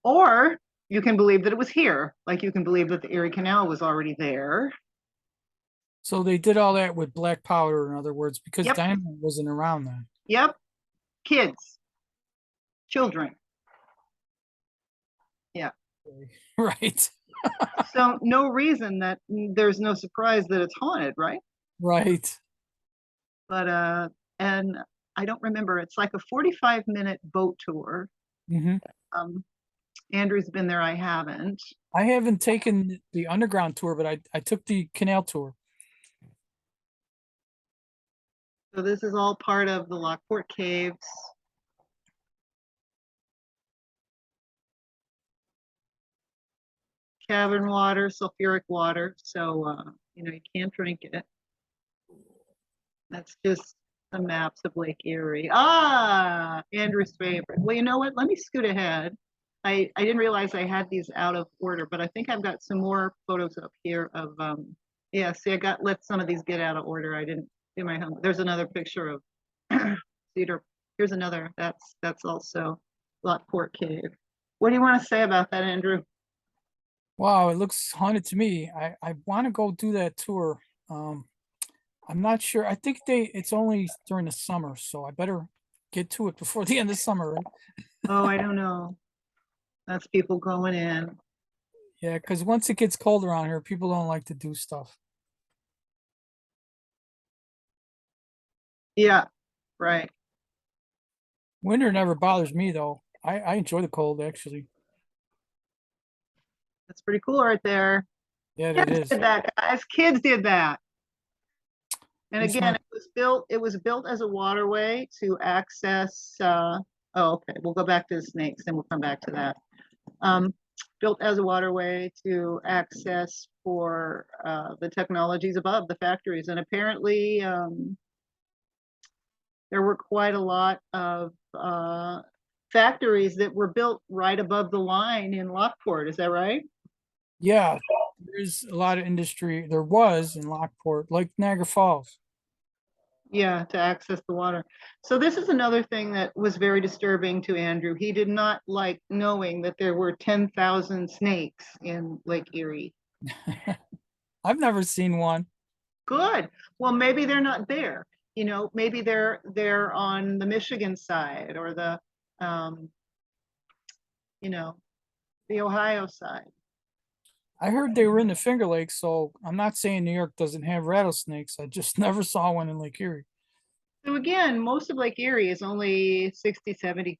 A: Or you can believe that it was here, like you can believe that the Erie Canal was already there.
B: So they did all that with black powder, in other words, because
A: Yep,
B: dynamite wasn't around then.
A: yep, kids, children. Yeah.
B: Right.
A: So no reason that there's no surprise that it's haunted, right?
B: Right.
A: But and I don't remember. It's like a 45-minute boat tour.
B: Hmm.
A: Um, Andrew's been there. I haven't.
B: I haven't taken the underground tour, but I took the canal tour.
A: So this is all part of the Lockport Caves. Cavern water, sulfuric water. So you can't drink it. That's just the maps of Lake Erie. Ah, Andrew's favorite. Well, you know what? Let me scoot ahead. I didn't realize I had these out of order, but I think I've got some more photos up here of yeah, see I got let some of these get out of order. I didn't do my homework. There's another picture of Cedar. Here's another. That's also Lockport Cave. What do you want to say about that, Andrew?
B: Wow, it looks haunted to me. I want to go do that tour. Um, I'm not sure. I think it's only during the summer, so I better get to it before the end of summer, right?
A: Oh, I don't know. That's people going in.
B: Yeah, because once it gets cold around here, people don't like to do stuff.
A: Yeah, right.
B: Winter never bothers me though. I enjoy the cold actually.
A: That's pretty cool right there.
B: Yeah, it
A: Kids
B: is.
A: did that, guys. Kids did that. And
B: Too
A: again,
B: smart.
A: it was built as a waterway to access oh, okay, we'll go back to the snakes, then we'll come back to that. Um, built as a waterway to access for the technologies above the factories. And apparently there were quite a lot of factories that were built right above the line in Lockport. Is that right?
B: Yeah, there's a lot of industry. There was in Lockport, like Niagara Falls.
A: Yeah, to access the water. So this is another thing that was very disturbing to Andrew. He did not like knowing that there were 10,000 snakes in Lake Erie.
B: I've never seen one.
A: Good. Well, maybe they're not there. Maybe they're on the Michigan side or um, you know, the Ohio side.
B: I heard they were in the Finger Lakes, so I'm not saying New York doesn't have rattlesnakes. I just never saw one in Lake Erie.
A: So again, most of Lake Erie is only 60, 70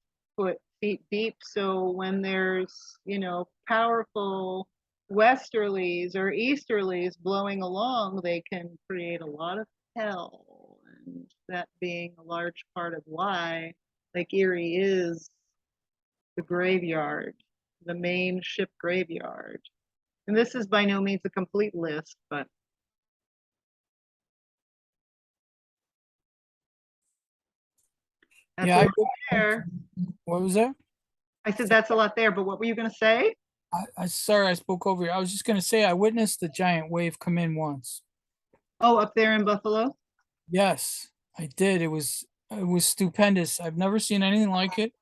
A: feet deep. So when there's, powerful westerlies or easterlies blowing along, they can create a lot of hell. And that being a large part of why Lake Erie is the graveyard, the main ship graveyard. And this is by no means a complete list, but that's
B: Yeah,
A: a
B: I
A: lot there.
B: what was that?
A: I said that's a lot there, but what were you going to say?
B: I sorry I spoke over you. I was just gonna say I witnessed the giant wave come in once.
A: Oh, up there in Buffalo?
B: Yes, I did. It was stupendous. I've never seen anything like it.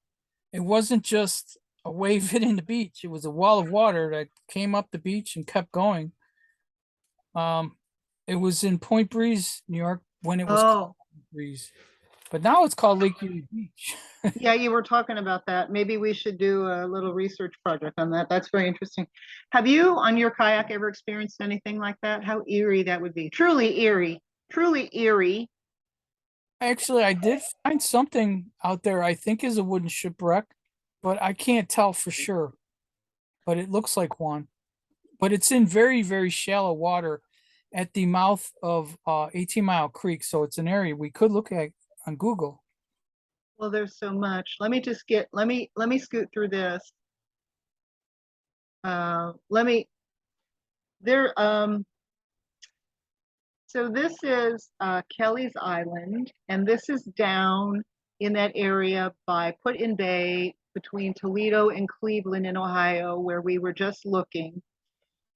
B: It wasn't just a wave hitting the beach. It was a wall of water that came up the beach and kept going. Um, it was in Point Breeze, New York, when it was called
A: Oh,
B: Point Breeze, but now it's called Lake Erie Beach.
A: yeah, you were talking about that. Maybe we should do a little research project on that. That's very interesting. Have you on your kayak ever experienced anything like that? How eerie that would be. Truly eerie. Truly eerie.
B: Actually, I did find something out there I think is a wooden shipwreck, but I can't tell for sure. But it looks like one. But it's in very, very shallow water at the mouth of 18 Mile Creek. So it's an area we could look at on Google.
A: Well, there's so much. Let me scoot through this. let me, there, so this is Kelly's Island, and this is down in that area by Put-in Bay between Toledo and Cleveland in Ohio, where we were just looking.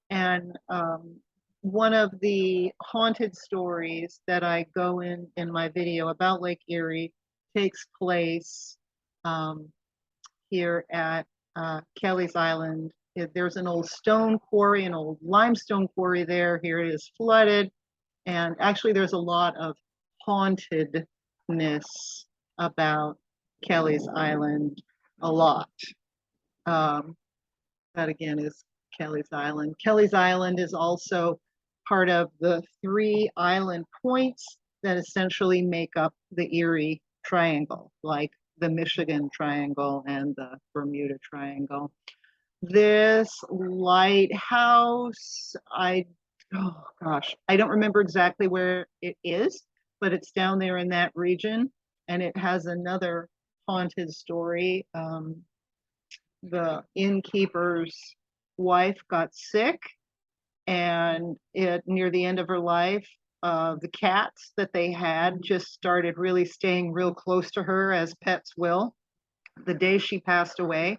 A: And one of the haunted stories that I go in my video about Lake Erie takes place here at Kelly's Island. There's an old stone quarry, an old limestone quarry there. Here it is flooded. And actually, there's a lot of hauntedness about Kelly's Island, a lot. That again is Kelly's Island. Kelly's Island is also part of the 3 island points that essentially make up the Erie Triangle, like the Michigan Triangle and the Bermuda Triangle. This lighthouse, oh gosh, I don't remember exactly where it is, but it's down there in that region, and it has another haunted story. The innkeeper's wife got sick, and near the end of her life, the cats that they had just started really staying real close to her, as pets will. The day she passed away,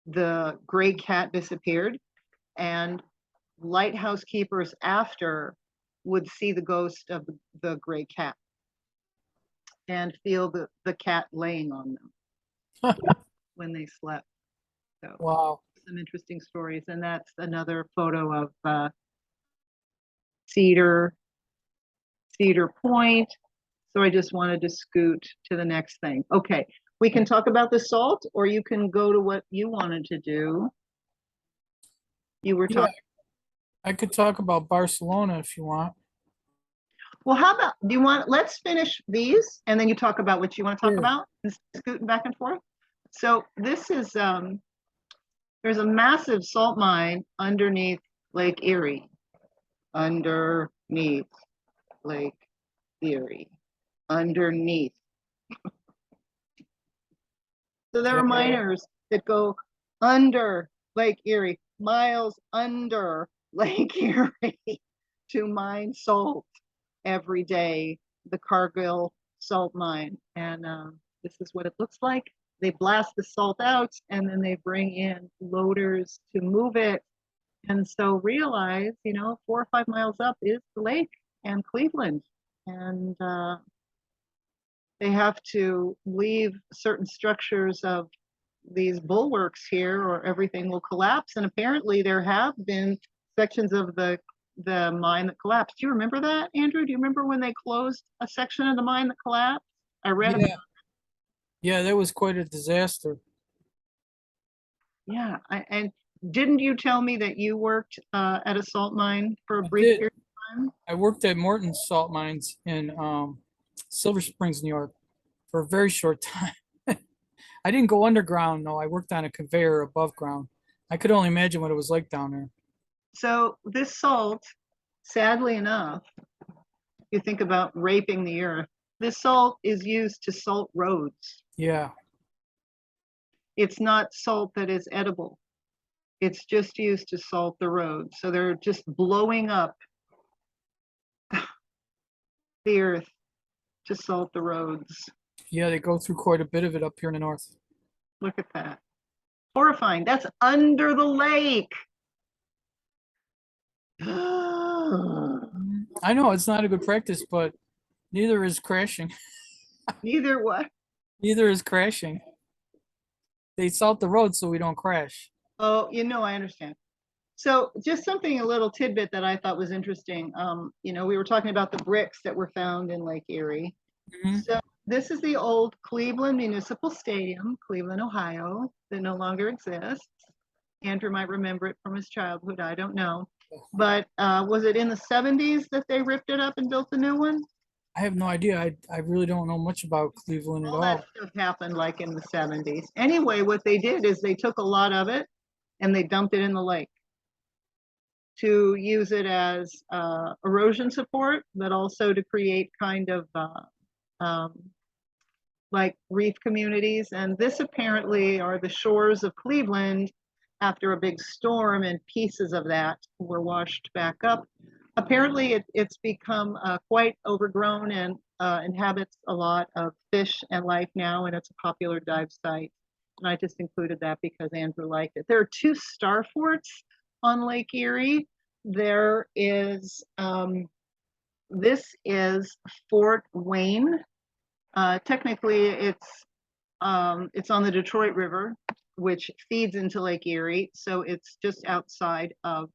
A: the gray cat disappeared, and lighthouse keepers after would see the ghost of the gray cat and feel the cat laying on them when they slept. So
B: Wow.
A: some interesting stories. And that's another photo of Cedar Point. So I just wanted to scoot to the next thing. Okay, we can talk about the salt, or you can go to what you wanted to do. You were
B: Yeah,
A: talking.
B: I could talk about Barcelona if you want.
A: Well, how about, do you want, let's finish these and then you talk about what you want to talk
B: Sure.
A: about and scooting back and forth. So this is, there's a massive salt mine underneath Lake Erie, underneath Lake Erie, underneath. So there
B: Yeah.
A: are miners that go under Lake Erie, miles under Lake Erie to mine salt every day, the Cargill salt mine. And this is what it looks like. They blast the salt out, and then they bring in loaders to move it. And so realize, 4 or 5 miles up is the lake and Cleveland. And they have to leave certain structures of these bulwarks here or everything will collapse. And apparently there have been sections of the mine that collapsed. Do you remember that, Andrew? Do you remember when they closed a section of the mine that collapsed? I read about.
B: Yeah, that was quite a disaster.
A: Yeah, and didn't you tell me that you worked at a salt mine for a
B: I
A: brief
B: did.
A: period of time?
B: I worked at Morton's salt mines in Silver Springs, New York, for a very short time. I didn't go underground, no. I worked on a conveyor above ground. I could only imagine what it was like down there.
A: So this salt, sadly enough, you think about raping the earth, this salt is used to salt roads.
B: Yeah.
A: It's not salt that is edible. It's just used to salt the road. So they're just blowing up the earth to salt the roads.
B: Yeah, they go through quite a bit of it up here in the north.
A: Look at that. Horrifying. That's under the lake.
B: I know it's not a good practice, but neither is crashing.
A: Neither what?
B: Neither is crashing. They salt the road so we don't crash.
A: Oh, I understand. So just something, a little tidbit that I thought was interesting. We were talking about the bricks that were found in Lake Erie.
B: Mhm.
A: So this is the old Cleveland Municipal Stadium, Cleveland, Ohio, that no longer exists. Andrew might remember it from his childhood, I don't know. But was it in the 70s that they ripped it up and built a new one?
B: I have no idea. I really don't know much about Cleveland at
A: All
B: all.
A: that stuff happened like in the 70s. Anyway, what they did is they took a lot of it and they dumped it in the lake to use it as erosion support, but also to create kind of like reef communities. And this apparently are the shores of Cleveland after a big storm, and pieces of that were washed back up. Apparently, it's become quite overgrown and inhabits a lot of fish and life now, and it's a popular dive site. And I just included that because Andrew liked it. There are two star forts on Lake Erie. There is, this is Fort Wayne. Technically, it's on the Detroit River, which feeds into Lake Erie. So it's just outside of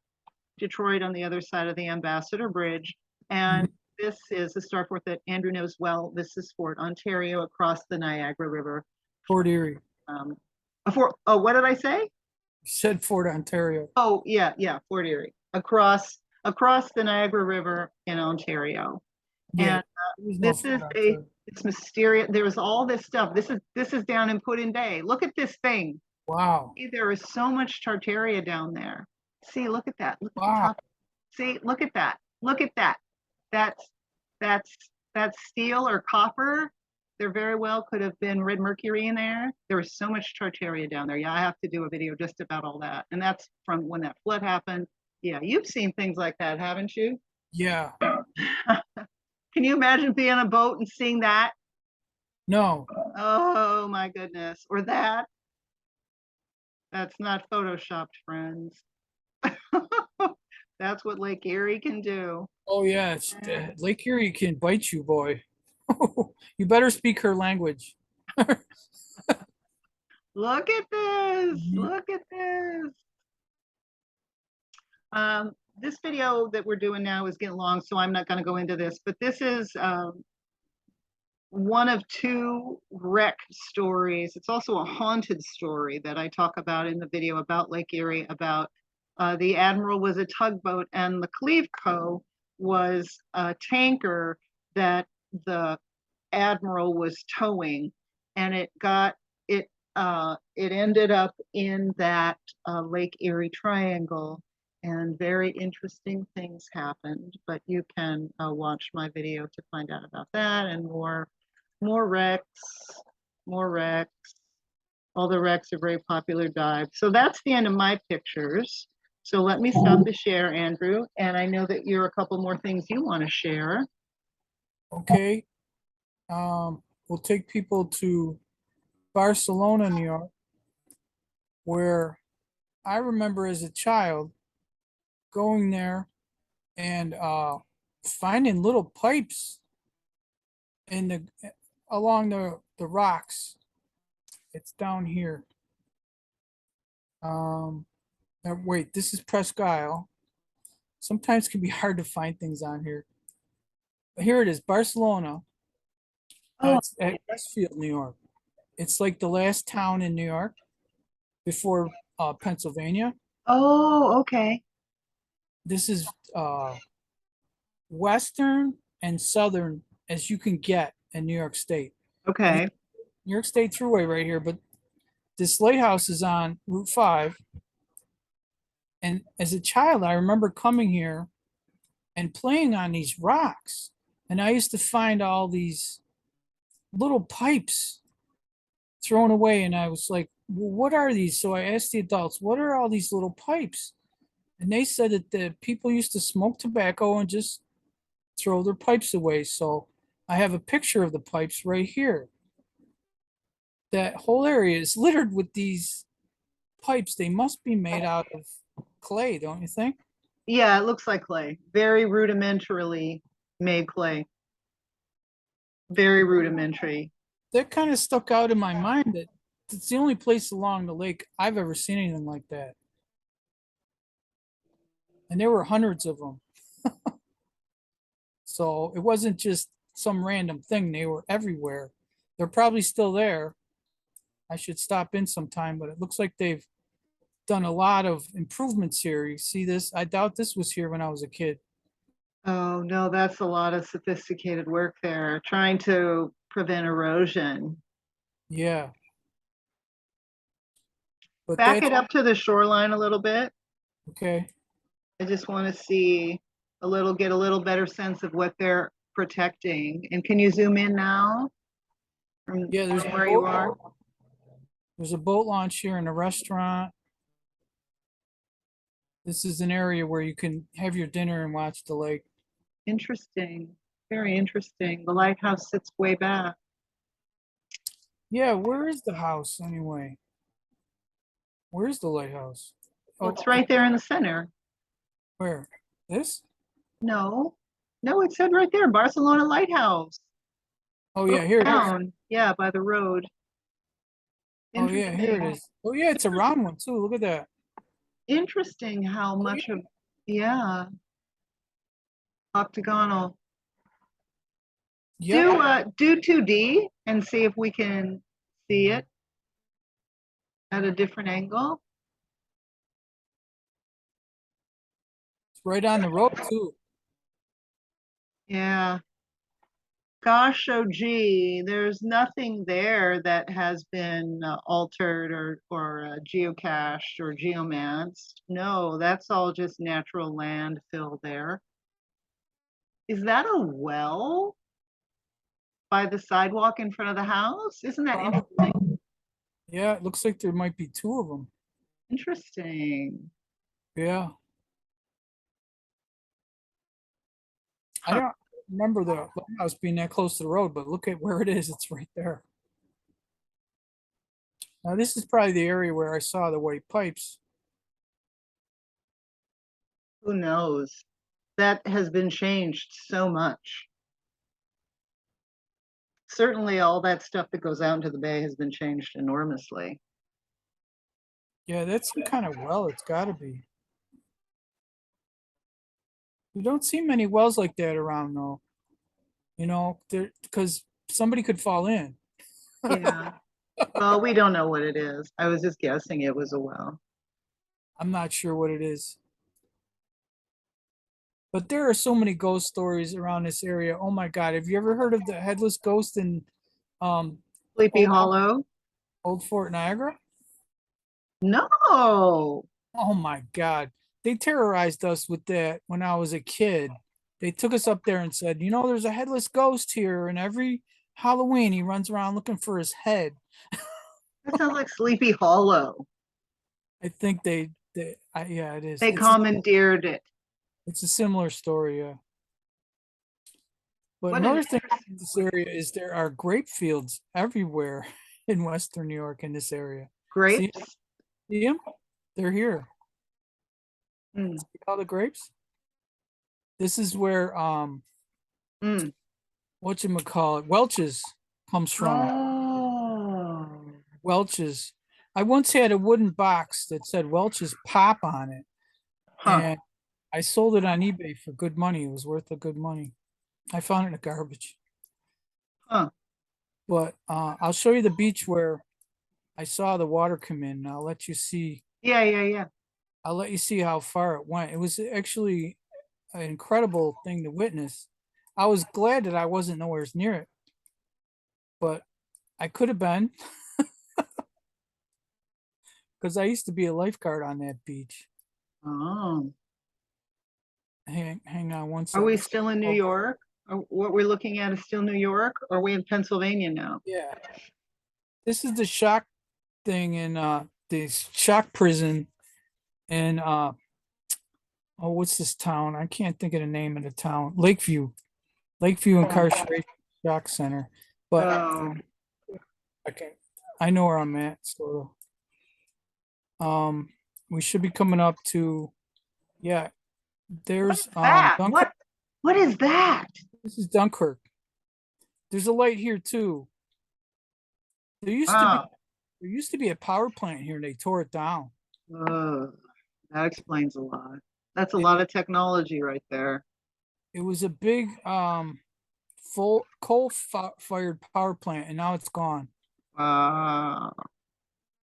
A: Detroit on the other side of the Ambassador Bridge. And this is the star fort that Andrew knows well. This is Fort Ontario across the Niagara River.
B: Fort Erie.
A: Oh, what did I say?
B: You said Fort Ontario.
A: Oh, yeah, Fort Erie. Across the Niagara River in Ontario.
B: Yeah,
A: And this is it's mysterious. There's all this stuff. This is down in Put-in Bay. Look at this thing.
B: Wow.
A: See, there is so much Tartaria down there. See, look at that. Look at
B: Wow.
A: the top. See, look at that. Look at that. That's steel or copper. There very well could have been red mercury in there. There was so much Tartaria down there. Yeah, I have to do a video just about all that. And that's from when that flood happened. Yeah, you've seen things like that, haven't you?
B: Yeah.
A: Can you imagine being on a boat and seeing that?
B: No.
A: Oh my goodness. Or that. That's not photoshopped, friends. That's what Lake Erie can do.
B: Oh yeah, Lake Erie can bite you, boy. You better speak her language.
A: Look at this. Look at this. This video that we're doing now is getting long, so I'm not going to go into this, but this is one of two wreck stories. It's also a haunted story that I talk about in the video about Lake Erie, about the Admiral was a tugboat and the Cleveco was a tanker that the Admiral was towing, and it ended up in that Lake Erie triangle, and very interesting things happened. But you can watch my video to find out about that and more wrecks, more wrecks. All the wrecks are very popular dives. So that's the end of my pictures. So let me stop the share, Andrew. And I know that you're a couple more things you want to share.
B: Okay. We'll take people to Barcelona, New York, where I remember as a child going there and finding little pipes in the along the rocks. It's down here. Wait, this is Presque Isle. Sometimes it can be hard to find things on here. But here it is, Barcelona. It's at Westfield, New York. It's like the last town in New York before Pennsylvania.
A: Oh, okay.
B: This is western and southern as you can get in New York State.
A: Okay.
B: New York State Thruway right here, but this lighthouse is on Route 5. And as a child, I remember coming here and playing on these rocks. And I used to find all these little pipes thrown away. And I was like, well, what are these? So I asked the adults, what are all these little pipes? And they said that the people used to smoke tobacco and just throw their pipes away. So I have a picture of the pipes right here. That whole area is littered with these pipes. They must be made out of clay, don't you think?
A: Yeah, it looks like clay. Very rudimentarily made clay. Very rudimentary.
B: That kind of stuck out in my mind that it's the only place along the lake I've ever seen anything like that. And there were hundreds of them. So it wasn't just some random thing. They were everywhere. They're probably still there. I should stop in sometime, but it looks like they've done a lot of improvements here. You see this? I doubt this was here when I was a kid.
A: Oh, no, that's a lot of sophisticated work there, trying to prevent erosion.
B: Yeah. But
A: Back it up to the shoreline a little bit.
B: Okay.
A: I just want to see get a little better sense of what they're protecting. And can you zoom in now from
B: Yeah, there's
A: where you are?
B: There's a boat launch here and a restaurant. This is an area where you can have your dinner and watch the lake.
A: Interesting. Very interesting. The lighthouse sits way back.
B: Yeah, where is the house anyway? Where's the lighthouse?
A: Well,
B: Oh,
A: it's right there in the center.
B: where? This?
A: No, no, it said right there, Barcelona Lighthouse.
B: Oh
A: Go
B: yeah, here it is.
A: down. Yeah, by the road.
B: Oh yeah, here it
A: Interesting.
B: is. Oh yeah, it's a round one too. Look at that.
A: Interesting how
B: Oh,
A: much of, yeah, octagonal.
B: yep,
A: Do 2D and see if we can see it at a different angle.
B: it's right on the road too.
A: Yeah. Gosh, oh gee, there's nothing there that has been altered or geocached or geomanced. No, that's all just natural landfill there. Is that a well by the sidewalk in front of the house? Isn't that
B: Probably.
A: interesting?
B: Yeah, it looks like there might be two of them.
A: Interesting.
B: Yeah, I
A: Huh.
B: don't remember the lighthouse being that close to the road, but look at where it is. It's right there. Now this is probably the area where I saw the white pipes.
A: Who knows? That has been changed so much. Certainly, all that stuff that goes out into the bay has been changed enormously.
B: Yeah, that's some kind of well. It's got to be. You don't see many wells like that around though. You know, there because somebody could fall in.
A: Yeah. Well, we don't know what it is. I was just guessing it was a well.
B: I'm not sure what it is. But there are so many ghost stories around this area. Oh my God. Have you ever heard of the headless ghost in um
A: Sleepy
B: old
A: Hollow?
B: old Fort Niagara?
A: No.
B: Oh my God. They terrorized us with that when I was a kid. They took us up there and said, you know, there's a headless ghost here, and every Halloween he runs around looking for his head.
A: That sounds like Sleepy Hollow.
B: I think yeah, it is.
A: They commandeered it.
B: It's a similar story, yeah. But
A: What an
B: another thing in this area is there are grape fields everywhere in Western New York in this area. See,
A: grapes.
B: see them? They're here.
A: Mm,
B: See all the grapes? This is where
A: mm.
B: whatchamacallit, Welch's comes from.
A: Oh.
B: Welch's. I once had a wooden box that said Welch's Pop on it,
A: Huh.
B: and I sold it on eBay for good money. It was worth the good money. I found it in the garbage.
A: Huh.
B: But I'll show you the beach where I saw the water come in. I'll let you see.
A: Yeah, yeah, yeah.
B: I'll let you see how far it went. It was actually an incredible thing to witness. I was glad that I wasn't nowhere near it, but I could have been because I used to be a lifeguard on that beach.
A: Oh.
B: Hang on one
A: Are we
B: second.
A: still in New
B: Oh,
A: York? What we're looking at is still New York? Or are we in Pennsylvania now?
B: yeah. This is the shock thing in the shock prison in oh, what's this town? I can't think of the name of the town. Lakeview
A: Oh.
B: Incarceration Shock Center. But
A: Oh.
B: okay, I know where I'm at. So we should be coming up to, yeah. There's
A: That.
B: Dunkirk.
A: What is that?
B: This is Dunkirk. There's a light here too. There used to be
A: Wow.
B: there used to be a power plant here, and they tore it down.
A: Oh, that explains a lot. That's a
B: It,
A: lot of technology right there.
B: it was a big full fired power plant, and now it's gone.
A: Wow.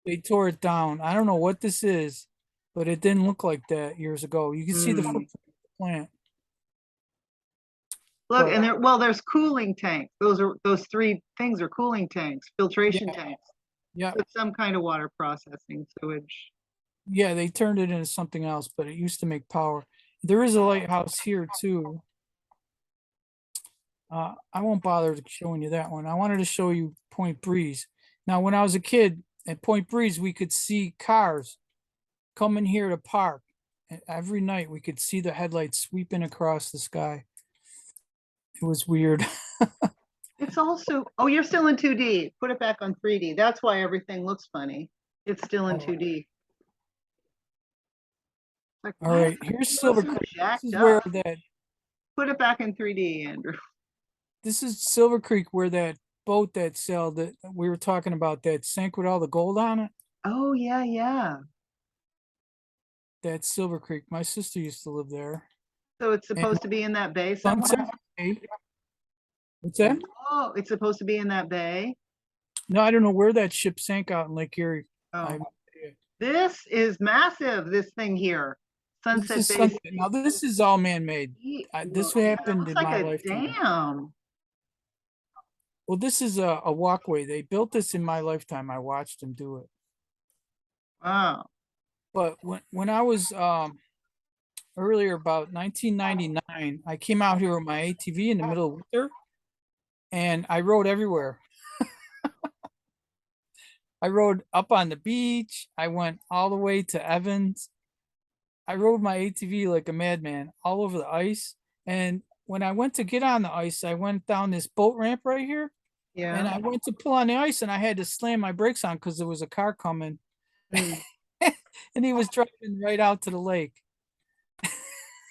B: They tore it down. I don't know what this is, but it didn't look like that years ago. You can see the
A: Hmm.
B: footprint of the plant,
A: Look,
B: but
A: and there's cooling tanks. Those three things are cooling tanks, filtration
B: yeah,
A: tanks.
B: yeah,
A: So it's some kind of water processing sewage.
B: yeah. They turned it into something else, but it used to make power. There is a lighthouse here too. I won't bother showing you that one. I wanted to show you Point Breeze. Now, when I was a kid at Point Breeze, we could see cars coming here to park. And every night we could see the headlights sweeping across the sky. It was weird.
A: It's also, oh, you're still in 2D. Put it back on 3D. That's why everything looks funny. It's still in
B: Oh,
A: 2D. Like,
B: all
A: why does
B: right,
A: it
B: here's
A: look
B: Silver
A: so
B: Creek. This
A: jacked
B: is where
A: up?
B: that
A: Put it back in 3D, Andrew.
B: this is Silver Creek where that boat that sailed that we were talking about that sank with all the gold on it.
A: Oh, yeah, yeah.
B: That's Silver Creek. My sister used to live there.
A: So it's
B: And
A: supposed to be in that bay
B: Sunset
A: somewhere?
B: Bay. What's that?
A: Oh, it's supposed to be in that bay?
B: No, I don't know where that ship sank out in Lake Erie.
A: Oh,
B: I
A: this is massive, this thing here.
B: This
A: Sunset
B: is
A: Base.
B: Sunset. Now this is all man-made. This
A: Yeah, it
B: happened
A: looks
B: in
A: like
B: my
A: a
B: lifetime.
A: dam.
B: Well, this is a walkway. They built this in my lifetime. I watched them do it.
A: Wow.
B: But when I was earlier about 1999, I came out here with my ATV in the middle of winter and I rode everywhere. I rode up on the beach. I went all the way to Evans. I rode my ATV like a madman all over the ice. And when I went to get on the ice, I went down this boat ramp right here and
A: Yeah.
B: I went to pull on the ice and I had to slam my brakes on because there was a car coming
A: Mm.
B: and he was driving right out to the lake.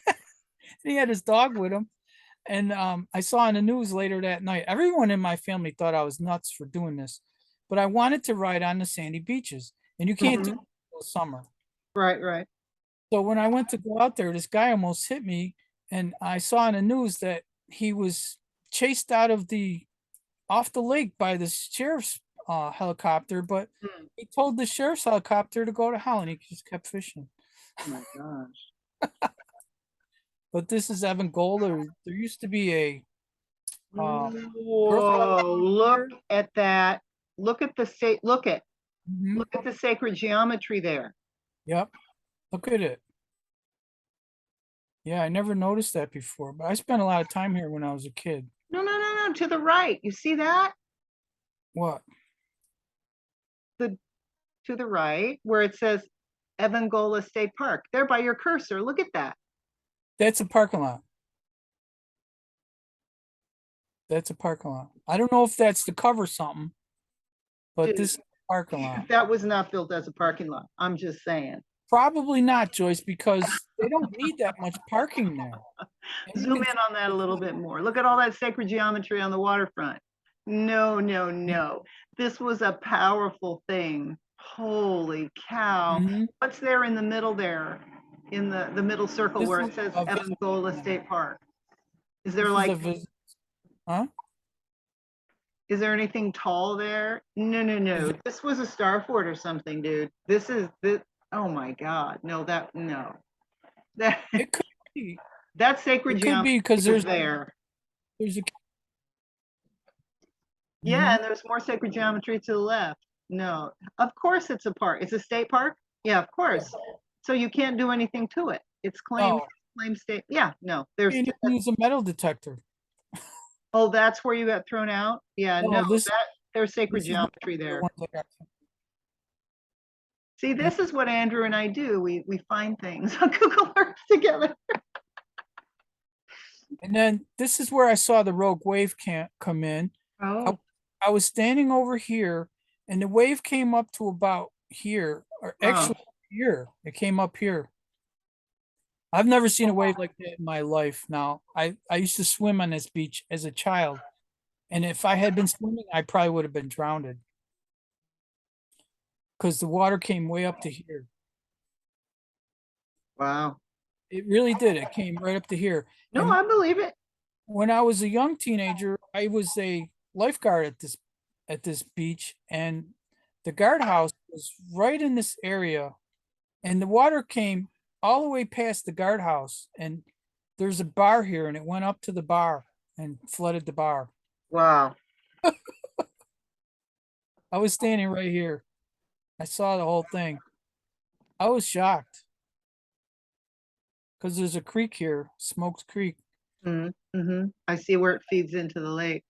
B: And he had his dog with him. And I saw on the news later that night, everyone in my family thought I was nuts for doing this, but I wanted to ride on the sandy beaches, and you can't do it
A: Mhm.
B: until summer.
A: Right, right.
B: So when I went to go out there, this guy almost hit me, and I saw on the news that he was chased out of the off the lake by the sheriff's helicopter, but
A: Mm.
B: he told the sheriff's helicopter to go to hell, and he just kept fishing.
A: Oh my gosh.
B: But this is Evan Gold. There used to be a Girl Scout
A: Whoa,
B: camp
A: look
B: here.
A: at that. Look at the
B: Mhm.
A: look at the sacred geometry there.
B: Yep. Look at it. Yeah, I never noticed that before, but I spent a lot of time here when I was a kid.
A: No, no, no, no, to the right. You see that?
B: What?
A: The to the right where it says Evangola State Park. There by your cursor. Look at that.
B: That's a parking lot. That's a parking lot. I don't know if that's to cover something, but
A: Dude,
B: this is a parking lot.
A: that was not built as a parking lot. I'm just saying.
B: Probably not, Joyce, because they don't need that much parking there. And you
A: Zoom
B: can
A: in on that a little bit more. Look at all that sacred geometry on the waterfront. No, no, no. This was a powerful thing. Holy cow.
B: Mhm.
A: What's there in the middle there? In the middle circle
B: This
A: where
B: is
A: it says
B: a visit
A: Evangola
B: center.
A: State Park. Is there
B: This is
A: like,
B: a visit. Huh?
A: is there anything tall there? No, no,
B: Is
A: no.
B: it,
A: This was a star fort or something, dude. This is this. Oh my God. No, that, no. That,
B: it could be.
A: that sacred
B: It could be
A: geometry
B: because
A: is there.
B: there's a
A: Yeah,
B: mhm.
A: and there's more sacred geometry to the left. No, of course it's a park. It's a state park. Yeah, of course. So you can't do anything to it. It's
B: No,
A: claim state. Yeah, no,
B: you
A: there's,
B: can't even use a metal detector.
A: oh, that's where you got thrown out? Yeah, no,
B: No,
A: there's sacred
B: this is not
A: geometry
B: the
A: there.
B: ones I got.
A: See, this is what Andrew and I do. We find things on Google Earth together.
B: And then this is where I saw the rogue wave can't come in. I,
A: Oh,
B: I was standing over here and the wave came up to about here, or
A: oh,
B: actually here. It came up here. I've never seen a wave like that in my life. Now, I used to swim on this beach as a child, and if I had been swimming, I probably would have been drowned because the water came way up to here.
A: wow.
B: It really did. It came right up to here.
A: No,
B: And
A: I believe it.
B: when I was a young teenager, I was a lifeguard at this beach, and the guardhouse was right in this area, and the water came all the way past the guardhouse, and there's a bar here, and it went up to the bar and flooded the bar.
A: Wow.
B: I was standing right here. I saw the whole thing. I was shocked because there's a creek here, Smokes Creek.
A: Mm-hmm. I see where it feeds into the lake.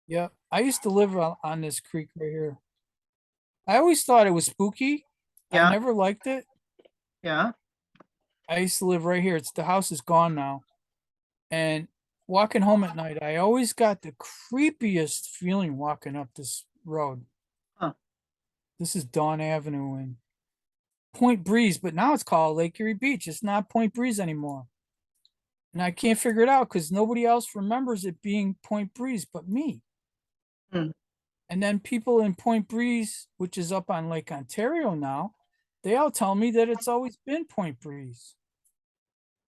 B: Yeah, I used to live on this creek right here. I always thought it was spooky. I
A: Yeah,
B: never liked it.
A: yeah.
B: I used to live right here. The house is gone now. And walking home at night, I always got the creepiest feeling walking up this road.
A: Huh.
B: This is Dawn Avenue and Point Breeze, but now it's called Lake Erie Beach. It's not Point Breeze anymore. And I can't figure it out because nobody else remembers it being Point Breeze but me.
A: Hmm.
B: And then people in Point Breeze, which is up on Lake Ontario now, they all tell me that it's always been Point Breeze.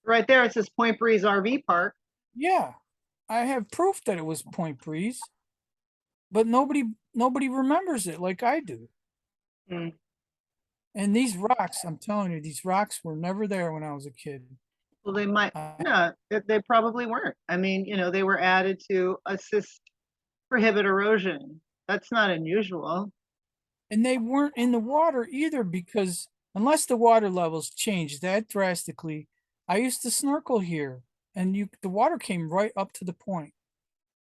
A: Right there, it says Point Breeze RV Park.
B: Yeah, I have proof that it was Point Breeze, but nobody remembers it like I do.
A: Hmm.
B: And these rocks, I'm telling you, these rocks were never there when I was a kid.
A: Well, they might
B: Uh,
A: not. They probably weren't. I mean, they were added to assist prohibit erosion. That's not unusual.
B: and they weren't in the water either because unless the water levels changed that drastically, I used to snorkel here and the water came right up to the point.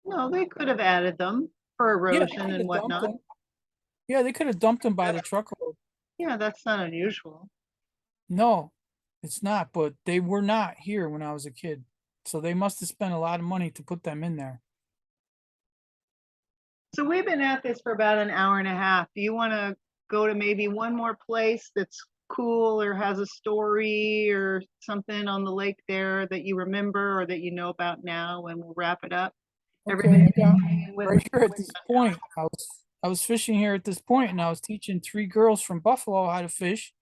A: No, they could have added them for
B: Yeah, they
A: erosion
B: could
A: and
B: have dumped
A: whatnot.
B: them. Yeah, they could have dumped them by the truckload.
A: Yeah, that's not unusual.
B: No, it's not, but they were not here when I was a kid. So they must have spent a lot of money to put them in there.
A: So we've been at this for about an hour and a half. Do you want to go to maybe one more place that's cool or has a story or something on the lake there that you remember or that you know about now, and we'll wrap it up?
B: Okay,
A: Everybody
B: I got
A: with
B: right here at this point. I was fishing here at this point, and I was teaching three girls from Buffalo how to fish,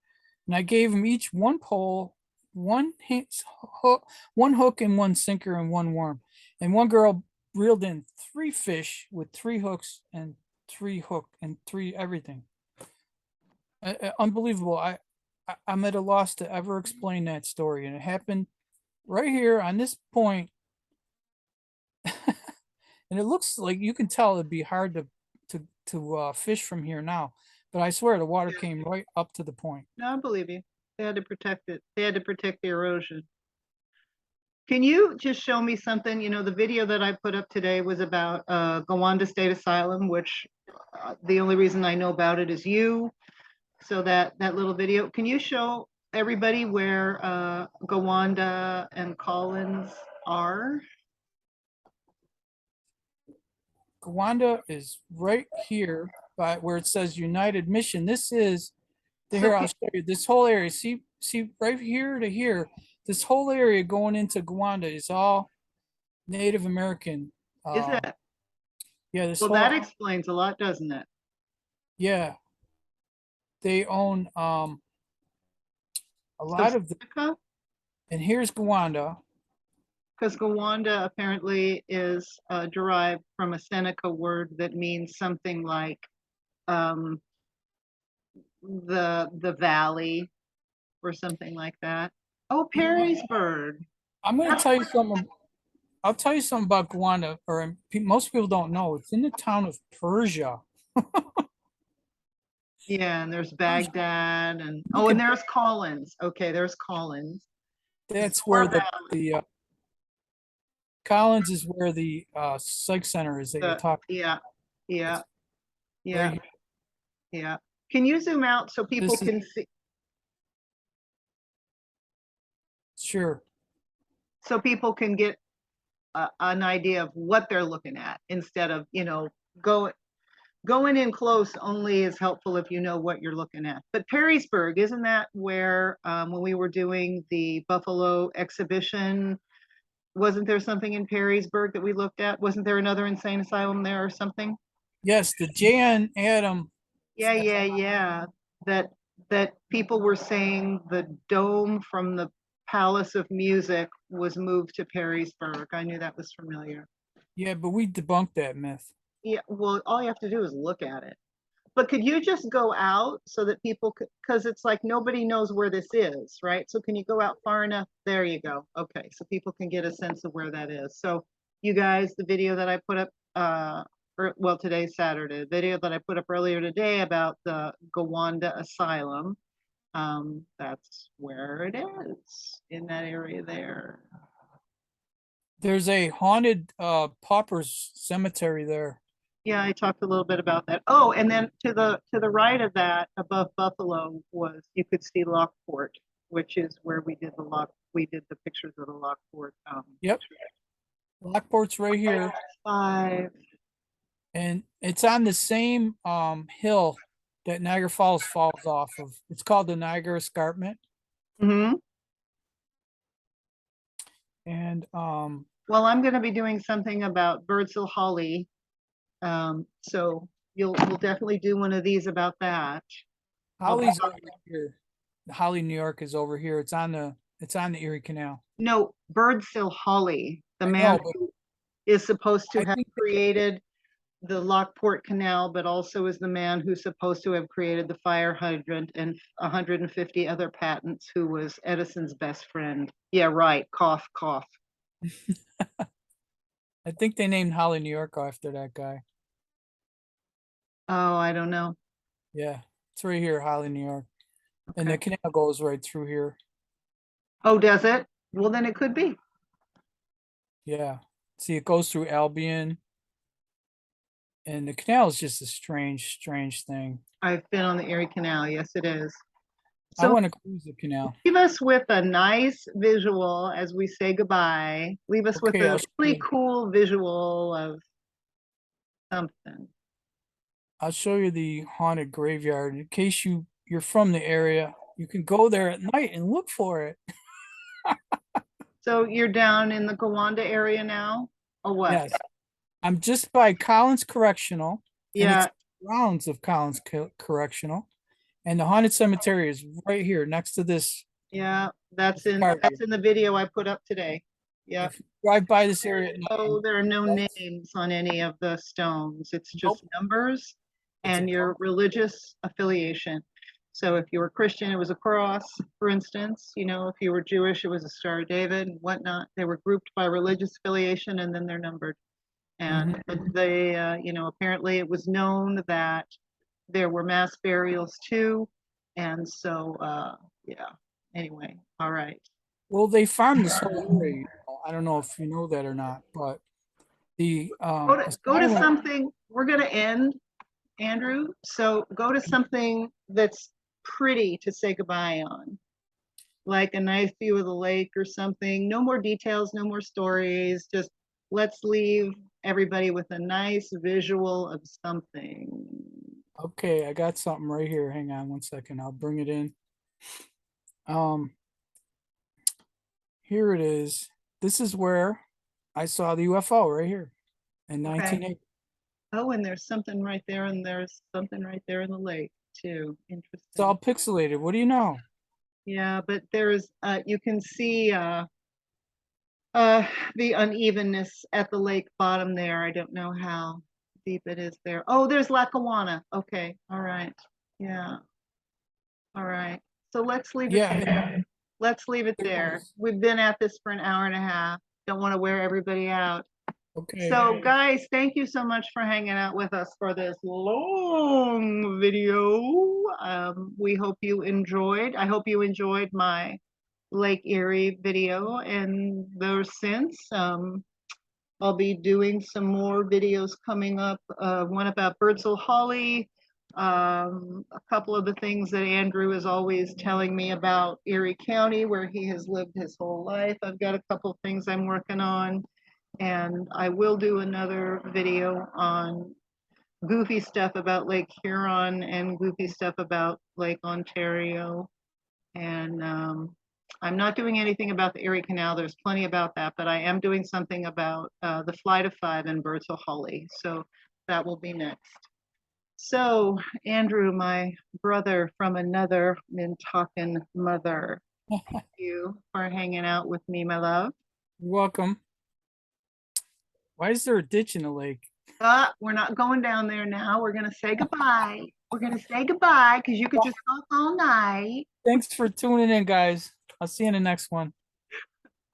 B: and I gave them each one pole, hook, one hook, and one sinker, and one worm. And one girl reeled in three fish with three hooks and three hook and three everything. Unbelievable. I'm at a loss to ever explain that story, and it happened right here on this point. And it looks like you can tell it'd be hard to fish from here now, but I swear the water came right up to the point.
A: No, I believe you. They had to protect it. They had to protect the erosion. Can you just show me something? The video that I put up today was about Gowanda State Asylum, which the only reason I know about it is you. So that little video, can you show everybody where Gowanda and Collins are?
B: Gowanda is right here by where it says United Mission. This is
A: So
B: here. I'll show you this whole area. See right here to here. This whole area going into Gowanda is all Native American.
A: is
B: Uh,
A: it?
B: yeah, this
A: Well,
B: whole
A: that explains a lot, doesn't it?
B: yeah. They own a
A: So
B: lot of the.
A: Seneca,
B: And here's Gowanda.
A: because Gowanda apparently is derived from a Seneca word that means something like um, the valley or something like that. Oh,
B: You know what?
A: Perrysburg.
B: I'm going to
A: That's
B: tell you something. I'll tell you something about Gowanda, or most people don't know. It's in the town of Persia.
A: yeah, and there's
B: Persia.
A: Baghdad and
B: You
A: and
B: can.
A: there's Collins. Okay, there's Collins.
B: That's
A: Or
B: where the Collins is where the psych center is that you're talking.
A: Yeah, yeah,
B: It's right
A: yeah,
B: here.
A: yeah. Can you zoom out so people
B: This is
A: can see,
B: sure.
A: so people can get an idea of what they're looking at instead of, go going in close only is helpful if you know what you're looking at. But Perrysburg, isn't that where when we were doing the Buffalo exhibition, wasn't there something in Perrysburg that we looked at? Wasn't there another insane asylum there or something?
B: Yes, the Jan Adam.
A: Yeah, yeah, yeah. That that people were saying the dome from the Palace of Music was moved to Perrysburg. I knew that was familiar.
B: Yeah, but we debunked that myth.
A: Yeah, well, all you have to do is look at it. But could you just go out so that people could, because it's like nobody knows where this is, right? So can you go out far enough? There you go. Okay, so people can get a sense of where that is. So you guys, the video that I put up, well, today's Saturday, the video that I put up earlier today about the Gowanda Asylum, that's where it is, in that area there.
B: There's a haunted paupers cemetery there.
A: Yeah, I talked a little bit about that. Oh, and then to the right of that, above Buffalo, was you could see Lockport. which is where we did the pictures of the Lockport.
B: Yep. Lockport's right here,
A: 5.
B: and it's on the same hill that Niagara Falls falls off of. It's called the Niagara Escarpment.
A: Mm-hmm.
B: And
A: Well, I'm going to be doing something about Birdsall Holly. So we'll definitely do one of these about that.
B: Holly's over here. Holly, New York is over here. It's on the Erie Canal.
A: No, Birdsall Holly, the
B: I
A: man
B: know, but
A: who is supposed to
B: I
A: have
B: think
A: created the Lockport Canal, but also is the man who's supposed to have created the fire hydrant and 150 other patents, who was Edison's best friend. Yeah, right. Cough, cough.
B: I think they named Holly, New York after that guy.
A: Oh, I don't know.
B: Yeah, it's right here, Holly, New York, and the
A: Okay.
B: canal goes right through here.
A: Oh, does it? Well, then it could be.
B: Yeah, see, it goes through Albion, and the canal is just a strange thing.
A: I've been on the Erie Canal. Yes, it is.
B: I
A: So
B: want to cruise the canal.
A: leave us with a nice visual as we say goodbye. Leave us with
B: Okay,
A: a really cool visual of something.
B: I'll show you the haunted graveyard in case you're from the area. You can go there at night and look for it.
A: So you're down in the Gowanda area now, or what?
B: Yes, I'm just by Collins Correctional, and it's
A: Yeah,
B: grounds of Collins Correctional, and the haunted cemetery is right here next to this.
A: yeah, that's in
B: car here.
A: the video I put up today. Yeah.
B: If you drive by this area at night,
A: Oh, there are no
B: that's-
A: names on any of the stones. It's just
B: Nope.
A: numbers
B: It's a
A: and your religious affiliation. So if you were Christian, it was a cross, for instance. You know, if you were Jewish, it was a Star of David and whatnot. They were grouped by religious affiliation and then they're numbered. And they, apparently it was known that there were mass burials too. And so, yeah, anyway, all right.
B: Well, they farmed this whole area. I don't know if you know that or not, but the
A: Go to something, we're gonna end, Andrew, so go to something that's pretty to say goodbye on. Like a nice view of the lake or something. No more details, no more stories, just let's leave everybody with a nice visual of something.
B: Okay, I got something right here. Hang on one second. I'll bring it in. Um, Here it is. This is where I saw the UFO right here in
A: Okay.
B: 1980.
A: Oh, and there's something right there, and there's something right there in the lake too. Interesting.
B: It's all pixelated. What do you know?
A: Yeah, but there's you can see the unevenness at the lake bottom there. I don't know how deep it is there. Oh, there's Lackawanna. Okay, all right. Yeah. All right. So let's leave it
B: Yeah,
A: there. Let's leave it
B: it
A: there.
B: was.
A: We've been at this for an hour and a half. Don't want to wear everybody out.
B: Okay.
A: So guys, thank you so much for hanging out with us for this long video. We hope you enjoyed. I hope you enjoyed my Lake Erie video and those since. I'll be doing some more videos coming up, one about Birdsall Holly, a couple of the things that Andrew is always telling me about Erie County, where he has lived his whole life. I've got a couple things I'm working on, and I will do another video on goofy stuff about Lake Huron and goofy stuff about Lake Ontario. And I'm not doing anything about the Erie Canal. There's plenty about that, but I am doing something about the Flight of Five and Birdsall Holly. So that will be next. So Andrew, my brother from another Mintalkin mother, thank you for hanging out with me, my love.
B: You're welcome. Why is there a ditch in the lake?
A: We're not going down there now. We're gonna say goodbye. We're gonna say goodbye because you could just talk all night.
B: Thanks for tuning in, guys. I'll see you in the next one.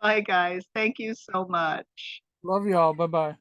A: Bye, guys. Thank you so much.
B: Love you all. Bye bye.